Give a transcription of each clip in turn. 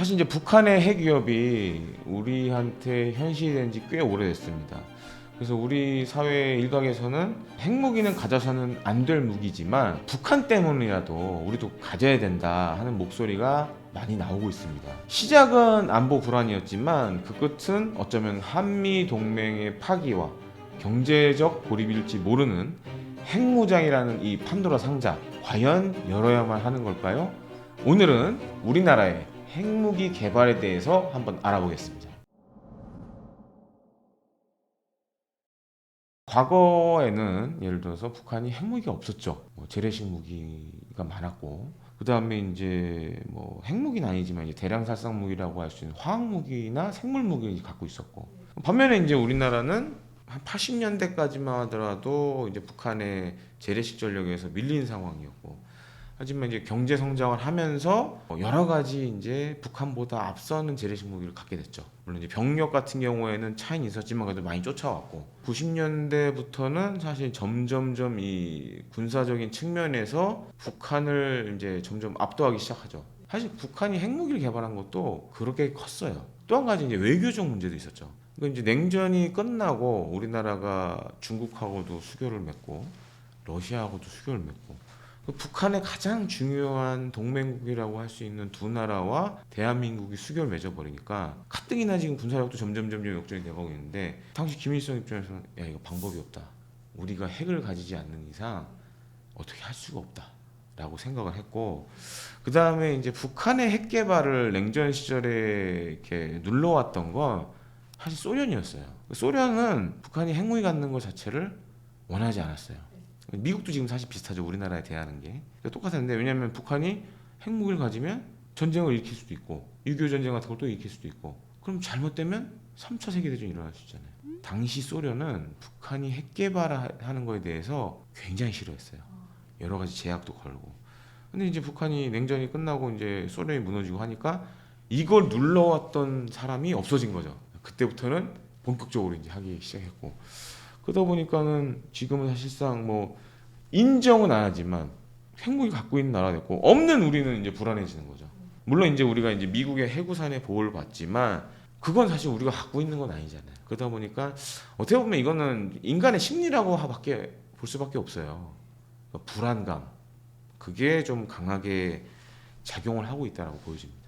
사실 이제 북한의 핵 위협이 우리한테 현실이 된 지 꽤 오래됐습니다. 그래서 우리 사회 일각에서는 핵무기는 가져서는 안 될 무기지만 북한 때문이라도 우리도 가져야 된다 하는 목소리가 많이 나오고 있습니다. 시작은 안보 불안이었지만 그 끝은 어쩌면 한미 동맹의 파기와 경제적 고립일지 모르는 핵무장이라는 이 판도라 상자, 과연 열어야만 하는 걸까요? 오늘은 우리나라의 핵무기 개발에 대해서 한번 알아보겠습니다. 과거에는 예를 들어서 북한이 핵무기가 없었죠. 재래식 무기가 많았고, 그 다음에 이제 뭐 핵무기는 아니지만 이제 대량 살상 무기라고 할 수 있는 화학 무기나 생물 무기를 갖고 있었고, 반면에 이제 우리나라는 한 80년대까지만 하더라도 이제 북한의 재래식 전력에서 밀린 상황이었고, 하지만 이제 경제 성장을 하면서 여러 가지 이제 북한보다 앞서는 재래식 무기를 갖게 됐죠. 물론 이제 병력 같은 경우에는 차이는 있었지만 그래도 많이 쫓아왔고, 90년대부터는 사실 점점점 이 군사적인 측면에서 북한을 이제 점점 압도하기 시작하죠. 사실 북한이 핵무기를 개발한 것도 그렇게 컸어요. 또 한 가지 이제 외교적 문제도 있었죠. 이제 냉전이 끝나고 우리나라가 중국하고도 수교를 맺고 러시아하고도 수교를 맺고, 북한의 가장 중요한 동맹국이라고 할 수 있는 두 나라와 대한민국이 수교를 맺어버리니까 가뜩이나 지금 군사력도 점점 역전이 돼가고 있는데, 당시 김일성 입장에서는 야, 이거 방법이 없다. 우리가 핵을 가지지 않는 이상 어떻게 할 수가 없다 라고 생각을 했고, 그 다음에 이제 북한의 핵 개발을 냉전 시절에 이렇게 눌러왔던 건 사실 소련이었어요. 소련은 북한이 핵무기 갖는 것 자체를 원하지 않았어요. 미국도 지금 사실 비슷하죠. 우리나라에 대하는 게 똑같은데, 왜냐하면 북한이 핵무기를 가지면 전쟁을 일으킬 수도 있고 6.25 전쟁 같은 걸 또 일으킬 수도 있고, 그럼 잘못되면 3차 세계대전이 일어날 수 있잖아요. 당시 소련은 북한이 핵 개발하는 거에 대해서 굉장히 싫어했어요. 여러 가지 제약도 걸고. 근데 이제 북한이 냉전이 끝나고 이제 소련이 무너지고 하니까 이걸 눌러왔던 사람이 없어진 거죠. 그때부터는 본격적으로 이제 하기 시작했고, 그러다 보니까는 지금은 사실상 뭐 인정은 안 하지만 핵무기 갖고 있는 나라가 됐고, 없는 우리는 이제 불안해지는 거죠. 물론 이제 우리가 이제 미국의 해구산의 보호를 받지만 그건 사실 우리가 갖고 있는 건 아니잖아요. 그러다 보니까 어떻게 보면 이거는 인간의 심리라고 밖에 볼 수밖에 없어요. 그러니까 불안감, 그게 좀 강하게 작용을 하고 있다고 보여집니다.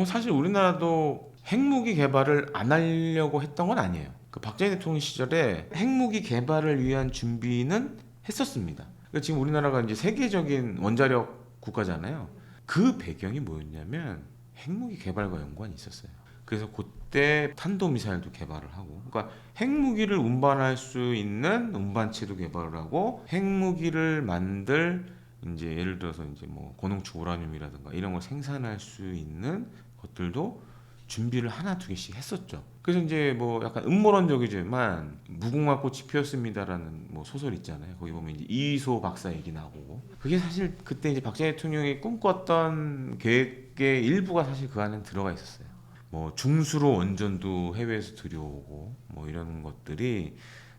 사실 우리나라도 핵무기 개발을 안 하려고 했던 건 아니에요. 그 박정희 대통령 시절에 핵무기 개발을 위한 준비는 했었습니다. 그러니까 지금 우리나라가 이제 세계적인 원자력 국가잖아요. 그 배경이 뭐였냐면 핵무기 개발과 연관이 있었어요. 그래서 그때 탄도미사일도 개발을 하고, 그러니까 핵무기를 운반할 수 있는 운반체도 개발을 하고, 핵무기를 만들 이제 예를 들어서 이제 뭐 고농축 우라늄이라든가 이런 걸 생산할 수 있는 것들도 준비를 하나 두 개씩 했었죠. 그래서 이제 뭐 약간 음모론적이지만 무궁화 꽃이 피었습니다라는 뭐 소설 있잖아요. 거기 보면 이제 이소 박사 얘기 나오고, 그게 사실 그때 이제 박정희 대통령이 꿈꿨던 계획의 일부가 사실 그 안에 들어가 있었어요. 뭐 중수로 원전도 해외에서 들여오고 뭐 이런 것들이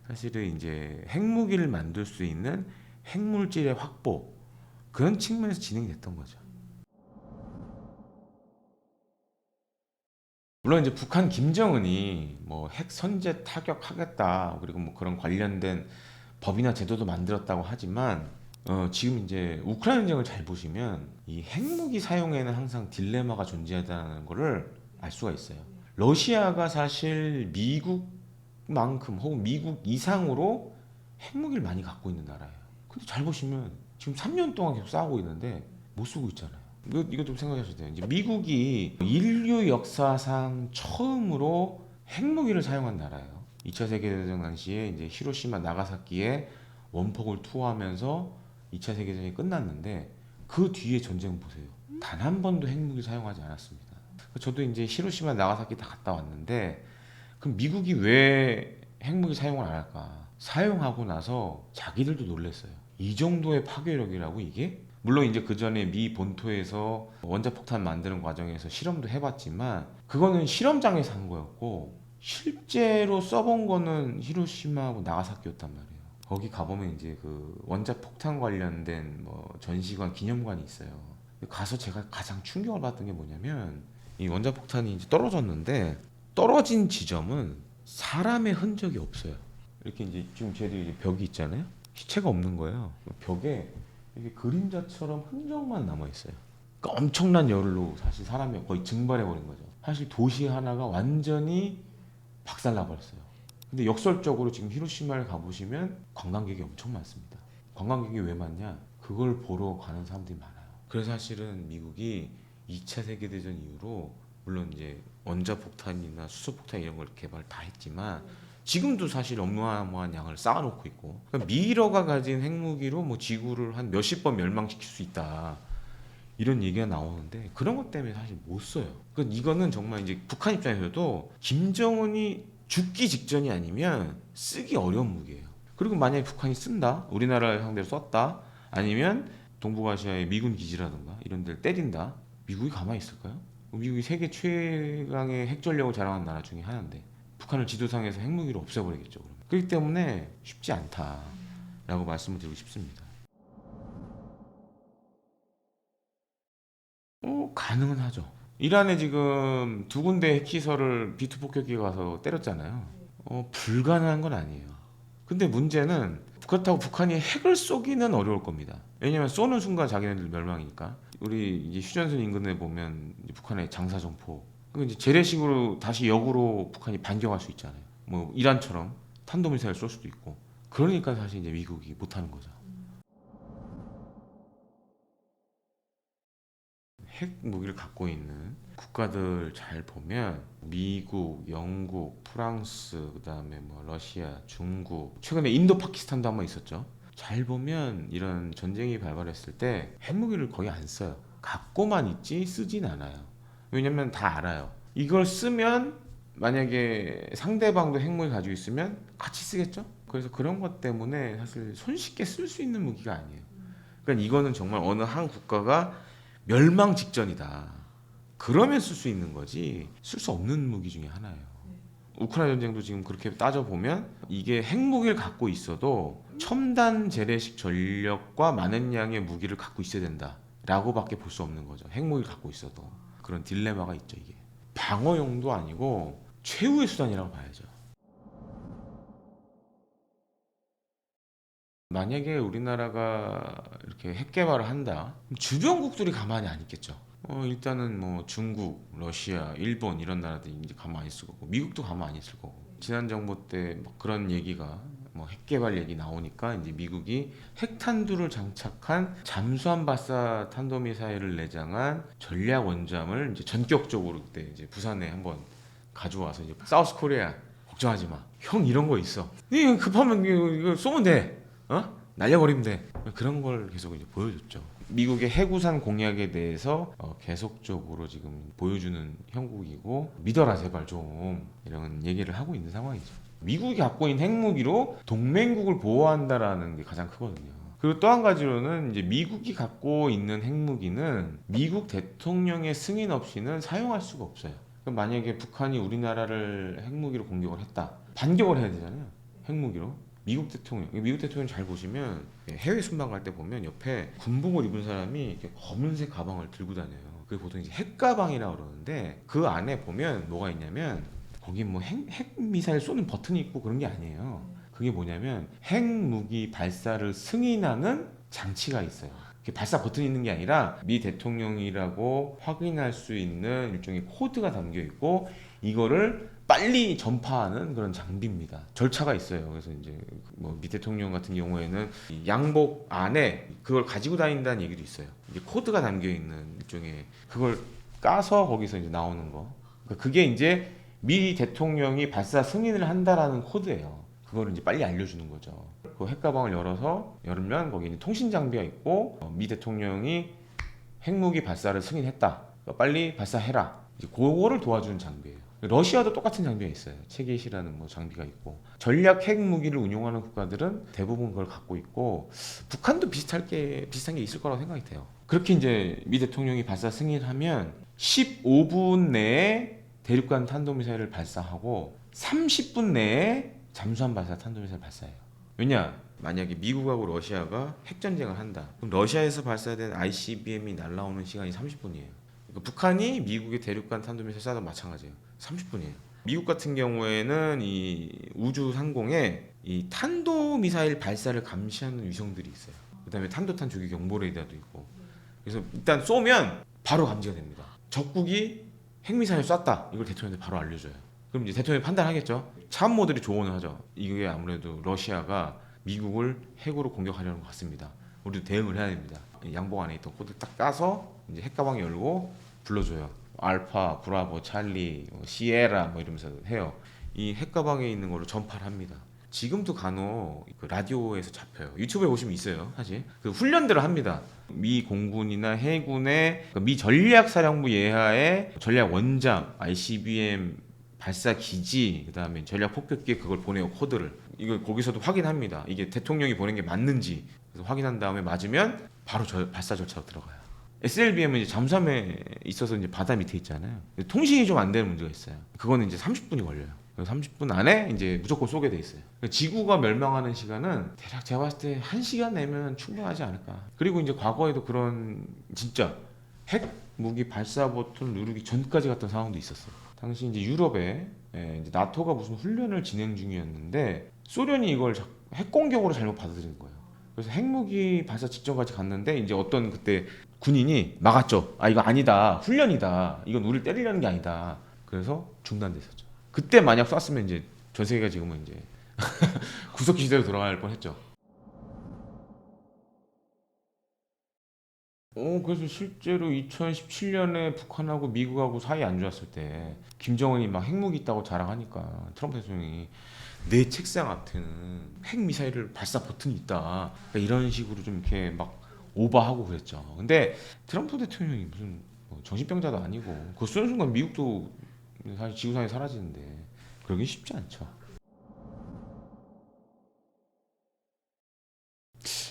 사실은 이제 핵무기를 만들 수 있는 핵물질의 확보, 그런 측면에서 진행이 됐던 거죠. 물론 이제 북한 김정은이 뭐 핵 선제 타격하겠다, 그리고 뭐 그런 관련된 법이나 제도도 만들었다고 하지만, 지금 이제 우크라이나 전쟁을 잘 보시면 이 핵무기 사용에는 항상 딜레마가 존재한다는 거를 알 수가 있어요. 러시아가 사실 미국만큼 혹은 미국 이상으로 핵무기를 많이 갖고 있는 나라예요. 근데 잘 보시면 지금 3년 동안 계속 싸우고 있는데 못 쓰고 있잖아요. 이거 좀 생각하셔야 돼요. 이제 미국이 인류 역사상 처음으로 핵무기를 사용한 나라예요. 2차 세계대전 당시에 이제 히로시마 나가사키에 원폭을 투하하면서 2차 세계대전이 끝났는데, 그 뒤에 전쟁 보세요. 단 한 번도 핵무기 사용하지 않았습니다. 저도 이제 히로시마 나가사키 다 갔다 왔는데, 그럼 미국이 왜 핵무기 사용을 안 할까? 사용하고 나서 자기들도 놀랐어요. 이 정도의 파괴력이라고 이게? 물론 이제 그 전에 미 본토에서 원자폭탄 만드는 과정에서 실험도 해봤지만 그거는 실험장에서 한 거였고, 실제로 써본 거는 히로시마하고 나가사키였단 말이에요. 거기 가보면 이제 그 원자 폭탄 관련된 뭐 전시관 기념관이 있어요. 가서 제가 가장 충격을 받던 게 뭐냐면 이 원자 폭탄이 이제 떨어졌는데 떨어진 지점은 사람의 흔적이 없어요. 이렇게 이제 지금 쟤들 이제 벽이 있잖아요. 시체가 없는 거예요. 벽에 이게 그림자처럼 흔적만 남아 있어요. 그러니까 엄청난 열로 사실 사람이 거의 증발해 버린 거죠. 사실 도시 하나가 완전히 박살나 버렸어요. 근데 역설적으로 지금 히로시마를 가보시면 관광객이 엄청 많습니다. 관광객이 왜 많냐? 그걸 보러 가는 사람들이 많아요. 그래서 사실은 미국이 2차 세계대전 이후로 물론 이제 원자폭탄이나 수소폭탄 이런 걸 개발 다 했지만 지금도 사실 어마어마한 양을 쌓아놓고 있고 그러니까 미러가 가진 핵무기로 뭐 지구를 한 몇십 번 멸망시킬 수 있다 이런 얘기가 나오는데 그런 것 때문에 사실 못 써요. 그러니까 이거는 정말 이제 북한 입장에서도 김정은이 죽기 직전이 아니면 쓰기 어려운 무기예요. 그리고 만약에 북한이 쓴다, 우리나라를 상대로 썼다, 아니면 동북아시아의 미군 기지라든가 이런 데를 때린다, 미국이 가만히 있을까요? 미국이 세계 최강의 핵전력을 자랑하는 나라 중에 하나인데 북한을 지도상에서 핵무기로 없애버리겠죠. 그러면. 그렇기 때문에 쉽지 않다라고 말씀을 드리고 싶습니다. 가능은 하죠. 이란에 지금 두 군데 핵시설을 B2 폭격기가 가서 때렸잖아요. 불가능한 건 아니에요. 근데 문제는 그렇다고 북한이 핵을 쏘기는 어려울 겁니다. 왜냐면 쏘는 순간 자기네들 멸망이니까. 우리 이제 휴전선 인근에 보면 이제 북한의 장사정포. 그 이제 재래식으로 다시 역으로 북한이 반격할 수 있잖아요. 뭐 이란처럼 탄도미사일 쏠 수도 있고. 그러니까 사실 이제 미국이 못하는 거죠. 핵 무기를 갖고 있는 국가들 잘 보면 미국, 영국, 프랑스, 그다음에 뭐 러시아, 중국, 최근에 인도 파키스탄도 한번 있었죠. 잘 보면 이런 전쟁이 발발했을 때 핵무기를 거의 안 써요. 갖고만 있지 쓰진 않아요. 왜냐면 다 알아요. 이걸 쓰면 만약에 상대방도 핵무기 가지고 있으면 같이 쓰겠죠? 그래서 그런 것 때문에 사실 손쉽게 쓸 수 있는 무기가 아니에요. 그러니까 이거는 정말 어느 한 국가가 멸망 직전이다. 그러면 쓸 수 있는 거지 쓸 수 없는 무기 중에 하나예요. 우크라이나 전쟁도 지금 그렇게 따져보면 이게 핵무기를 갖고 있어도 첨단 재래식 전력과 많은 양의 무기를 갖고 있어야 된다 라고밖에 볼 수 없는 거죠. 핵무기를 갖고 있어도 그런 딜레마가 있죠. 이게 방어용도 아니고 최후의 수단이라고 봐야죠. 만약에 우리나라가 이렇게 핵 개발을 한다, 그럼 주변국들이 가만히 안 있겠죠. 일단은 뭐 중국, 러시아, 일본 이런 나라들이 이제 가만히 있을 거고, 미국도 가만히 있을 거고. 지난 정부 때 뭐 그런 얘기가 뭐 핵 개발 얘기 나오니까 이제 미국이 핵탄두를 장착한 잠수함 발사 탄도미사일을 내장한 전략 원잠을 이제 전격적으로 그때 이제 부산에 한번 가져와서 이제 사우스 코리아 걱정하지 마. 형 이런 거 있어. 이거 급하면 이거 쏘면 돼. 날려버리면 돼. 그런 걸 계속 이제 보여줬죠. 미국의 해구산 공약에 대해서 계속적으로 지금 보여주는 형국이고 믿어라 제발 좀 이런 얘기를 하고 있는 상황이죠. 미국이 갖고 있는 핵무기로 동맹국을 보호한다라는 게 가장 크거든요. 그리고 또 한 가지로는 이제 미국이 갖고 있는 핵무기는 미국 대통령의 승인 없이는 사용할 수가 없어요. 그럼 만약에 북한이 우리나라를 핵무기로 공격을 했다. 반격을 해야 되잖아요. 핵무기로. 미국 대통령 잘 보시면 해외 순방 갈 때 보면 옆에 군복을 입은 사람이 이렇게 검은색 가방을 들고 다녀요. 그게 보통 이제 핵가방이라고 그러는데 그 안에 보면 뭐가 있냐면 거기 뭐 핵 미사일 쏘는 버튼이 있고 그런 게 아니에요. 그게 뭐냐면 핵무기 발사를 승인하는 장치가 있어요. 발사 버튼이 있는 게 아니라 미 대통령이라고 확인할 수 있는 일종의 코드가 담겨 있고 이거를 빨리 전파하는 그런 장비입니다. 절차가 있어요. 그래서 이제 뭐 미 대통령 같은 경우에는 양복 안에 그걸 가지고 다닌다는 얘기도 있어요. 이제 코드가 담겨 있는 일종의 그걸 까서 거기서 이제 나오는 거. 그러니까 그게 이제 미 대통령이 발사 승인을 한다라는 코드예요. 그거를 이제 빨리 알려주는 거죠. 그 핵가방을 열면 거기 이제 통신 장비가 있고 미 대통령이 핵무기 발사를 승인했다. 그러니까 빨리 발사해라. 이제 그거를 도와주는 장비예요. 러시아도 똑같은 장비가 있어요. 체계시라는 뭐 장비가 있고 전략 핵무기를 운용하는 국가들은 대부분 그걸 갖고 있고 북한도 비슷한 게 있을 거라고 생각이 돼요. 그렇게 이제 미 대통령이 발사 승인하면 15분 내에 대륙간 탄도미사일을 발사하고 30분 내에 잠수함 발사 탄도미사일 발사해요. 왜냐? 만약에 미국하고 러시아가 핵전쟁을 한다. 그럼 러시아에서 발사된 ICBM이 날아오는 시간이 30분이에요. 그러니까 북한이 미국의 대륙간 탄도미사일 쏴도 마찬가지예요. 30분이에요. 미국 같은 경우에는 이 우주 상공에 이 탄도미사일 발사를 감시하는 위성들이 있어요. 그다음에 탄도탄 조기 경보 레이더도 있고. 그래서 일단 쏘면 바로 감지가 됩니다. 적국이 핵미사일 쐈다. 이걸 대통령한테 바로 알려줘요. 그럼 이제 대통령이 판단하겠죠. 참모들이 조언을 하죠. 이게 아무래도 러시아가 미국을 핵으로 공격하려는 것 같습니다. 우리도 대응을 해야 됩니다. 양복 안에 있던 코드 딱 까서 이제 핵가방 열고 불러줘요. 알파, 브라보, 찰리, 시에라 뭐 이러면서 해요. 이 핵가방에 있는 걸로 전파를 합니다. 지금도 간혹 그 라디오에서 잡혀요. 유튜브에 보시면 있어요. 사실 그 훈련들을 합니다. 미 공군이나 해군의 미 전략사령부 예하의 전략 원장, ICBM 발사 기지, 그다음에 전략 폭격기에 그걸 보내요. 코드를. 이거 거기서도 확인합니다. 이게 대통령이 보낸 게 맞는지. 그래서 확인한 다음에 맞으면 바로 발사 절차로 들어가요. SLBM은 이제 잠수함에 있어서 이제 바다 밑에 있잖아요. 통신이 좀 안 되는 문제가 있어요. 그거는 이제 30분이 걸려요. 30분 안에 이제 무조건 쏘게 돼 있어요. 지구가 멸망하는 시간은 대략 제가 봤을 때 1시간 내면 충분하지 않을까. 그리고 이제 과거에도 그런 진짜 핵 무기 발사 버튼 누르기 전까지 갔던 상황도 있었어요. 당시 이제 유럽에 이제 나토가 무슨 훈련을 진행 중이었는데 소련이 이걸 핵 공격으로 잘못 받아들인 거예요. 그래서 핵무기 발사 직전까지 갔는데 이제 어떤 그때 군인이 막았죠. 아 이거 아니다. 훈련이다. 이건 우리를 때리려는 게 아니다. 그래서 중단됐었죠. 그때 만약 쐈으면 이제 전 세계가 지금은 이제 구석기 시대로 돌아갈 뻔했죠. 그래서 실제로 2017년에 북한하고 미국하고 사이 안 좋았을 때 김정은이 막 핵무기 있다고 자랑하니까 트럼프 대통령이 내 책상 앞에는 핵 미사일을 발사 버튼이 있다. 그러니까 이런 식으로 좀 이렇게 막 오버하고 그랬죠. 근데 트럼프 대통령이 무슨 뭐 정신병자도 아니고 그거 쏘는 순간 미국도 사실 지구상에 사라지는데 그러기 쉽지 않죠.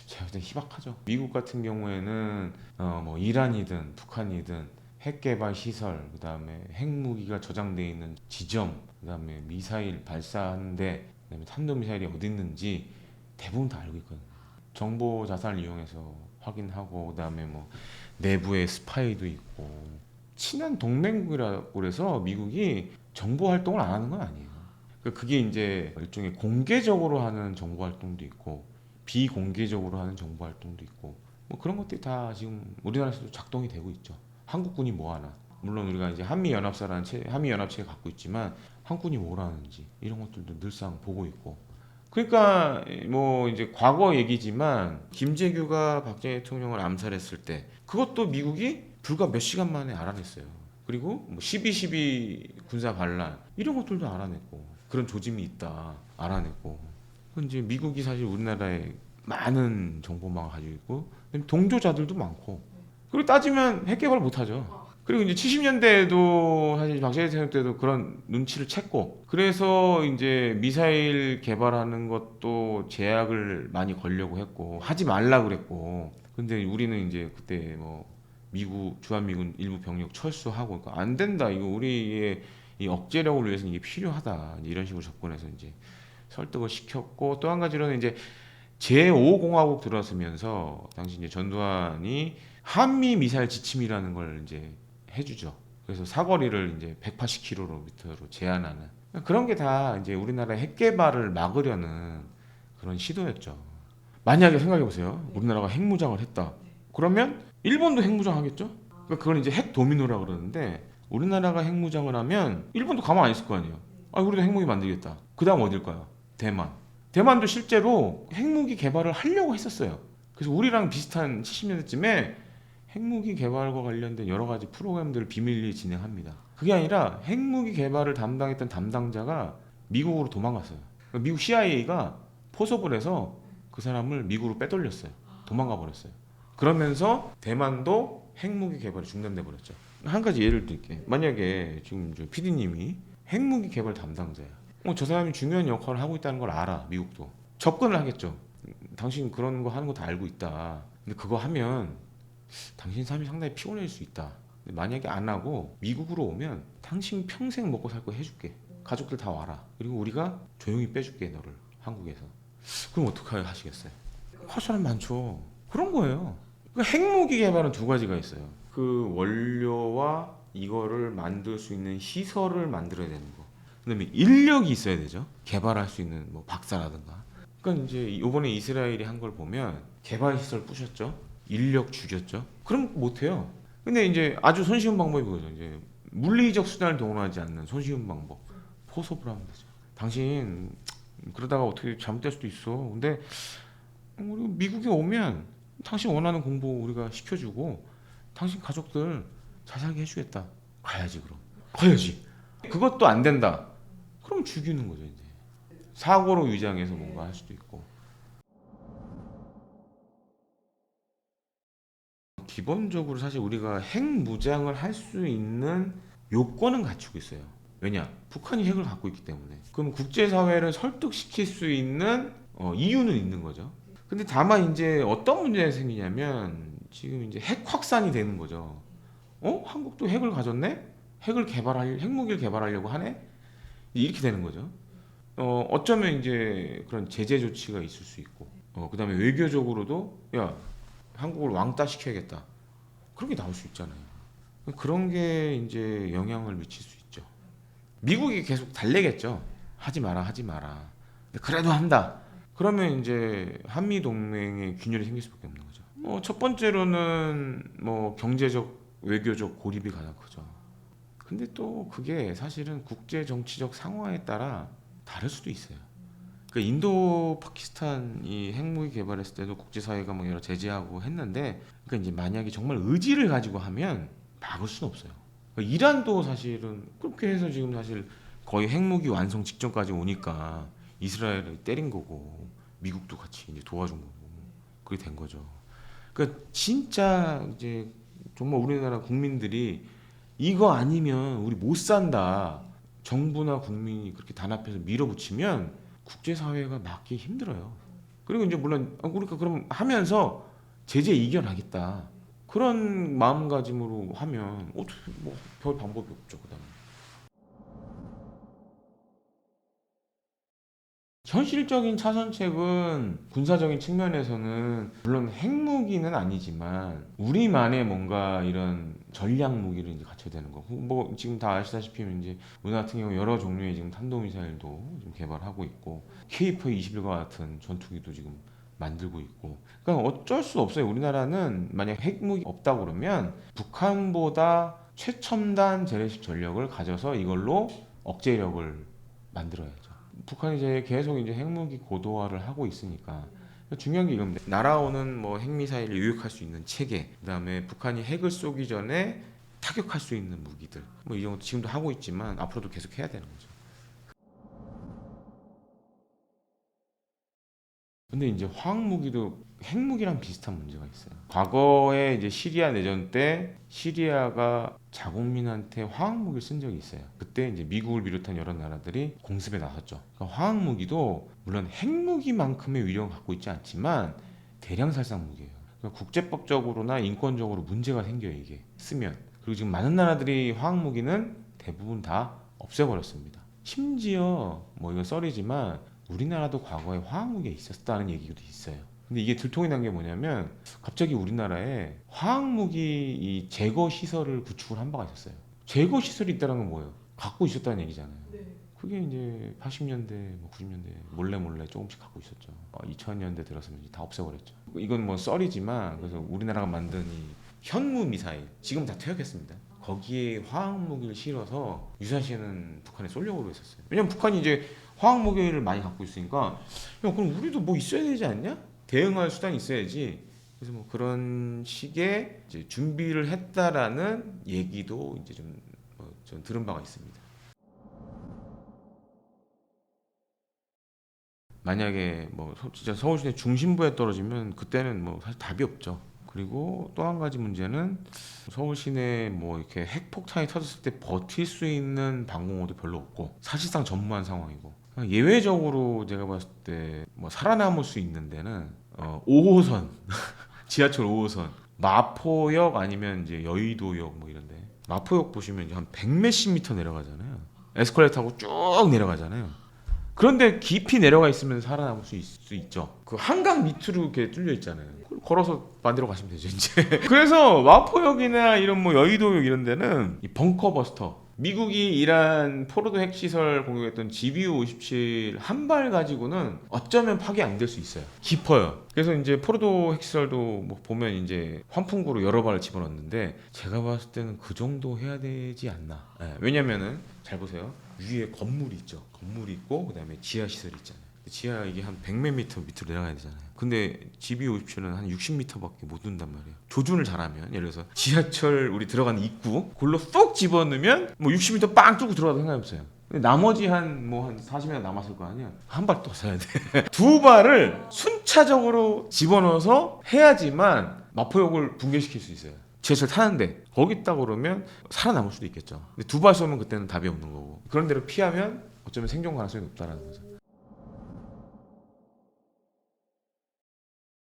제가 볼땐 희박하죠. 미국 같은 경우에는 뭐 이란이든 북한이든 핵 개발 시설, 그다음에 핵무기가 저장돼 있는 지점, 그다음에 미사일 발사하는데, 그다음에 탄도 미사일이 어디 있는지 대부분 다 알고 있거든요. 정보 자산을 이용해서 확인하고, 그다음에 뭐 내부에 스파이도 있고, 친한 동맹국이라고 그래서 미국이 정보 활동을 안 하는 건 아니에요. 그게 이제 일종의 공개적으로 하는 정보 활동도 있고 비공개적으로 하는 정보 활동도 있고 뭐 그런 것들이 다 지금 우리나라에서도 작동이 되고 있죠. 한국군이 뭐 하나, 물론 우리가 이제 한미연합사라는 한미연합체가 갖고 있지만 한국군이 뭘 하는지 이런 것들도 늘상 보고 있고. 그러니까 뭐 이제 과거 얘기지만 김재규가 박정희 대통령을 암살했을 때 그것도 미국이 불과 몇 시간 만에 알아냈어요. 그리고 뭐 12.12 군사 반란 이런 것들도 알아냈고 그런 조짐이 있다 알아냈고. 이제 미국이 사실 우리나라에 많은 정보망을 가지고 있고 동조자들도 많고, 그리고 따지면 핵 개발 못하죠. 그리고 이제 70년대에도 사실 박정희 대통령 때도 그런 눈치를 챘고, 그래서 이제 미사일 개발하는 것도 제약을 많이 걸려고 했고 하지 말라 그랬고. 근데 우리는 이제 그때 뭐 미국 주한미군 일부 병력 철수하고 그러니까 안 된다, 이거 우리의 이 억제력을 위해서는 이게 필요하다, 이제 이런 식으로 접근해서 이제 설득을 시켰고. 또 한 가지로는 이제 제5공화국 들어서면서 당시 이제 전두환이 한미 미사일 지침이라는 걸 이제 해주죠. 그래서 사거리를 이제 180km로 제한하는 그런 게 다 이제 우리나라의 핵 개발을 막으려는 그런 시도였죠. 만약에 생각해 보세요. 우리나라가 핵무장을 했다. 그러면 일본도 핵무장 하겠죠? 그러니까 그걸 이제 핵 도미노라 그러는데, 우리나라가 핵무장을 하면 일본도 가만 안 있을 거 아니에요. 아, 우리도 핵무기 만들겠다. 그다음 어딜까요? 대만. 대만도 실제로 핵무기 개발을 하려고 했었어요. 그래서 우리랑 비슷한 70년대쯤에 핵무기 개발과 관련된 여러 가지 프로그램들을 비밀리에 진행합니다. 그게 아니라 핵무기 개발을 담당했던 담당자가 미국으로 도망갔어요. 미국 CIA가 포섭을 해서 그 사람을 미국으로 빼돌렸어요. 도망가 버렸어요. 그러면서 대만도 핵무기 개발이 중단돼 버렸죠. 한 가지 예를 들게. 만약에 지금 저 PD님이 핵무기 개발 담당자야. 저 사람이 중요한 역할을 하고 있다는 걸 알아. 미국도 접근을 하겠죠. 당신 그런 거 하는 거 다 알고 있다. 근데 그거 하면 당신 삶이 상당히 피곤해질 수 있다. 근데 만약에 안 하고 미국으로 오면 당신 평생 먹고 살 거 해줄게. 가족들 다 와라. 그리고 우리가 조용히 빼줄게 너를 한국에서. 그럼 어떻게 하시겠어요? 할 사람 많죠. 그런 거예요. 그 핵무기 개발은 두 가지가 있어요. 그 원료와 이거를 만들 수 있는 시설을 만들어야 되는 거. 그다음에 인력이 있어야 되죠. 개발할 수 있는 뭐 박사라든가. 그러니까 이제 이번에 이스라엘이 한 걸 보면 개발 시설 부셨죠. 인력 죽였죠. 그럼 못 해요. 근데 이제 아주 손쉬운 방법이 그거죠. 이제 물리적 수단을 동원하지 않는 손쉬운 방법. 포섭을 하면 되죠. 당신 그러다가 어떻게 잘못될 수도 있어. 근데 우리 미국에 오면 당신 원하는 공부 우리가 시켜주고 당신 가족들 잘 살게 해주겠다. 가야지 그럼. 가야지. 그것도 안 된다. 그럼 죽이는 거죠 이제. 사고로 위장해서 뭔가 할 수도 있고. 기본적으로 사실 우리가 핵 무장을 할 수 있는 요건은 갖추고 있어요. 왜냐? 북한이 핵을 갖고 있기 때문에. 그럼 국제사회를 설득시킬 수 있는 이유는 있는 거죠. 근데 다만 이제 어떤 문제가 생기냐면 지금 이제 핵 확산이 되는 거죠. 한국도 핵을 가졌네? 핵무기를 개발하려고 하네? 이렇게 되는 거죠. 어쩌면 이제 그런 제재 조치가 있을 수 있고, 그다음에 외교적으로도 야 한국을 왕따 시켜야겠다. 그런 게 나올 수 있잖아요. 그런 게 이제 영향을 미칠 수 있죠. 미국이 계속 달래겠죠. 하지 마라, 하지 마라. 근데 그래도 한다. 그러면 이제 한미 동맹에 균열이 생길 수밖에 없는 거죠. 첫 번째로는 뭐 경제적, 외교적 고립이 가장 크죠. 근데 또 그게 사실은 국제 정치적 상황에 따라 다를 수도 있어요. 그러니까 인도 파키스탄이 핵무기 개발했을 때도 국제사회가 뭐 여러 제재하고 했는데, 그러니까 이제 만약에 정말 의지를 가지고 하면 막을 수는 없어요. 그러니까 이란도 사실은 그렇게 해서 지금 사실 거의 핵무기 완성 직전까지 오니까 이스라엘을 때린 거고 미국도 같이 이제 도와준 거고 그게 된 거죠. 그러니까 진짜 이제 정말 우리나라 국민들이 이거 아니면 우리 못 산다. 정부나 국민이 그렇게 단합해서 밀어붙이면 국제사회가 막기 힘들어요. 그리고 이제 물론 우리가 그럼 하면서 제재 이겨나겠다. 그런 마음가짐으로 하면 어떻게 뭐별 방법이 없죠. 그다음에 현실적인 차선책은 군사적인 측면에서는 물론 핵무기는 아니지만 우리만의 뭔가 이런 전략 무기를 이제 갖춰야 되는 거. 뭐 지금 다 아시다시피 이제 우리 같은 경우 여러 종류의 지금 탄도미사일도 좀 개발하고 있고 KF-21과 같은 전투기도 지금 만들고 있고. 그러니까 어쩔 수 없어요. 우리나라는 만약 핵무기 없다 그러면 북한보다 최첨단 재래식 전력을 가져서 이걸로 억제력을 만들어야죠. 북한이 이제 계속 이제 핵무기 고도화를 하고 있으니까 중요한 게 이겁니다. 날아오는 뭐 핵미사일을 유입할 수 있는 체계, 그다음에 북한이 핵을 쏘기 전에 타격할 수 있는 무기들, 뭐 이 정도 지금도 하고 있지만 앞으로도 계속 해야 되는 거죠. 근데 이제 화학무기도 핵무기랑 비슷한 문제가 있어요. 과거에 이제 시리아 내전 때 시리아가 자국민한테 화학무기를 쓴 적이 있어요. 그때 이제 미국을 비롯한 여러 나라들이 공습에 나섰죠. 그러니까 화학무기도 물론 핵무기만큼의 위력을 갖고 있지 않지만 대량 살상 무기예요. 그러니까 국제법적으로나 인권적으로 문제가 생겨요, 이게 쓰면. 그리고 지금 많은 나라들이 화학무기는 대부분 다 없애버렸습니다. 심지어 뭐 이건 썰이지만 우리나라도 과거에 화학무기가 있었다는 얘기도 있어요. 근데 이게 들통이 난 게 뭐냐면 갑자기 우리나라에 화학무기 이 제거 시설을 구축을 한 바가 있었어요. 제거 시설이 있다는 건 뭐예요? 갖고 있었다는 얘기잖아요. 그게 이제 80년대, 뭐 90년대 몰래 몰래 조금씩 갖고 있었죠. 2000년대 들어서면 이제 다 없애버렸죠. 이건 뭐 썰이지만 그래서 우리나라가 만든 이 현무 미사일 지금 다 퇴역했습니다. 거기에 화학무기를 실어서 유사시에는 북한에 쏠려고 했었어요. 왜냐면 북한이 이제 화학무기를 많이 갖고 있으니까 야 그럼 우리도 뭐 있어야 되지 않냐? 대응할 수단이 있어야지. 그래서 뭐 그런 식의 이제 준비를 했다라는 얘기도 이제 좀 들은 바가 있습니다. 만약에 뭐 진짜 서울시내 중심부에 떨어지면 그때는 뭐 사실 답이 없죠. 그리고 또 한 가지 문제는 서울 시내에 뭐 이렇게 핵폭탄이 터졌을 때 버틸 수 있는 방공호도 별로 없고 사실상 전무한 상황이고 예외적으로 제가 봤을 때 뭐 살아남을 수 있는 데는 5호선 지하철 5호선 마포역 아니면 이제 여의도역 뭐 이런데 마포역 보시면 이제 한 100 몇십 미터 내려가잖아요. 에스컬레이터 타고 쭉 내려가잖아요. 그런데 깊이 내려가 있으면 살아남을 수 있죠. 그 한강 밑으로 이렇게 뚫려 있잖아요. 그걸 걸어서 만들어 가시면 되죠, 이제. 그래서 마포역이나 이런 뭐 여의도역 이런 데는 이 벙커버스터, 미국이 이란 포로도 핵시설 공격했던 GBU-57 한 발 가지고는 어쩌면 파괴 안 될 수 있어요. 깊어요. 그래서 이제 포로도 핵시설도 뭐 보면 이제 환풍구로 여러 발을 집어넣는데 제가 봤을 때는 그 정도 해야 되지 않나. 왜냐면은 잘 보세요. 위에 건물이 있죠. 건물이 있고 그다음에 지하 시설이 있잖아요. 지하 이게 한 100몇 미터 밑으로 내려가야 되잖아요. 근데 GBU-57은 한 60m밖에 못 둔단 말이에요. 조준을 잘하면 예를 들어서 지하철 우리 들어가는 입구 골로 쏙 집어넣으면 뭐 60m 빵 뚫고 들어가도 상관없어요. 근데 나머지 한 40m 남았을 거 아니야. 한 발 또 써야 돼. 두 발을 순차적으로 집어넣어서 해야지만 마포역을 붕괴시킬 수 있어요. 지하철 타는데 거기 있다 그러면 살아남을 수도 있겠죠. 근데 두 발 쏘면 그때는 답이 없는 거고 그런 데로 피하면 어쩌면 생존 가능성이 높다라는 거죠.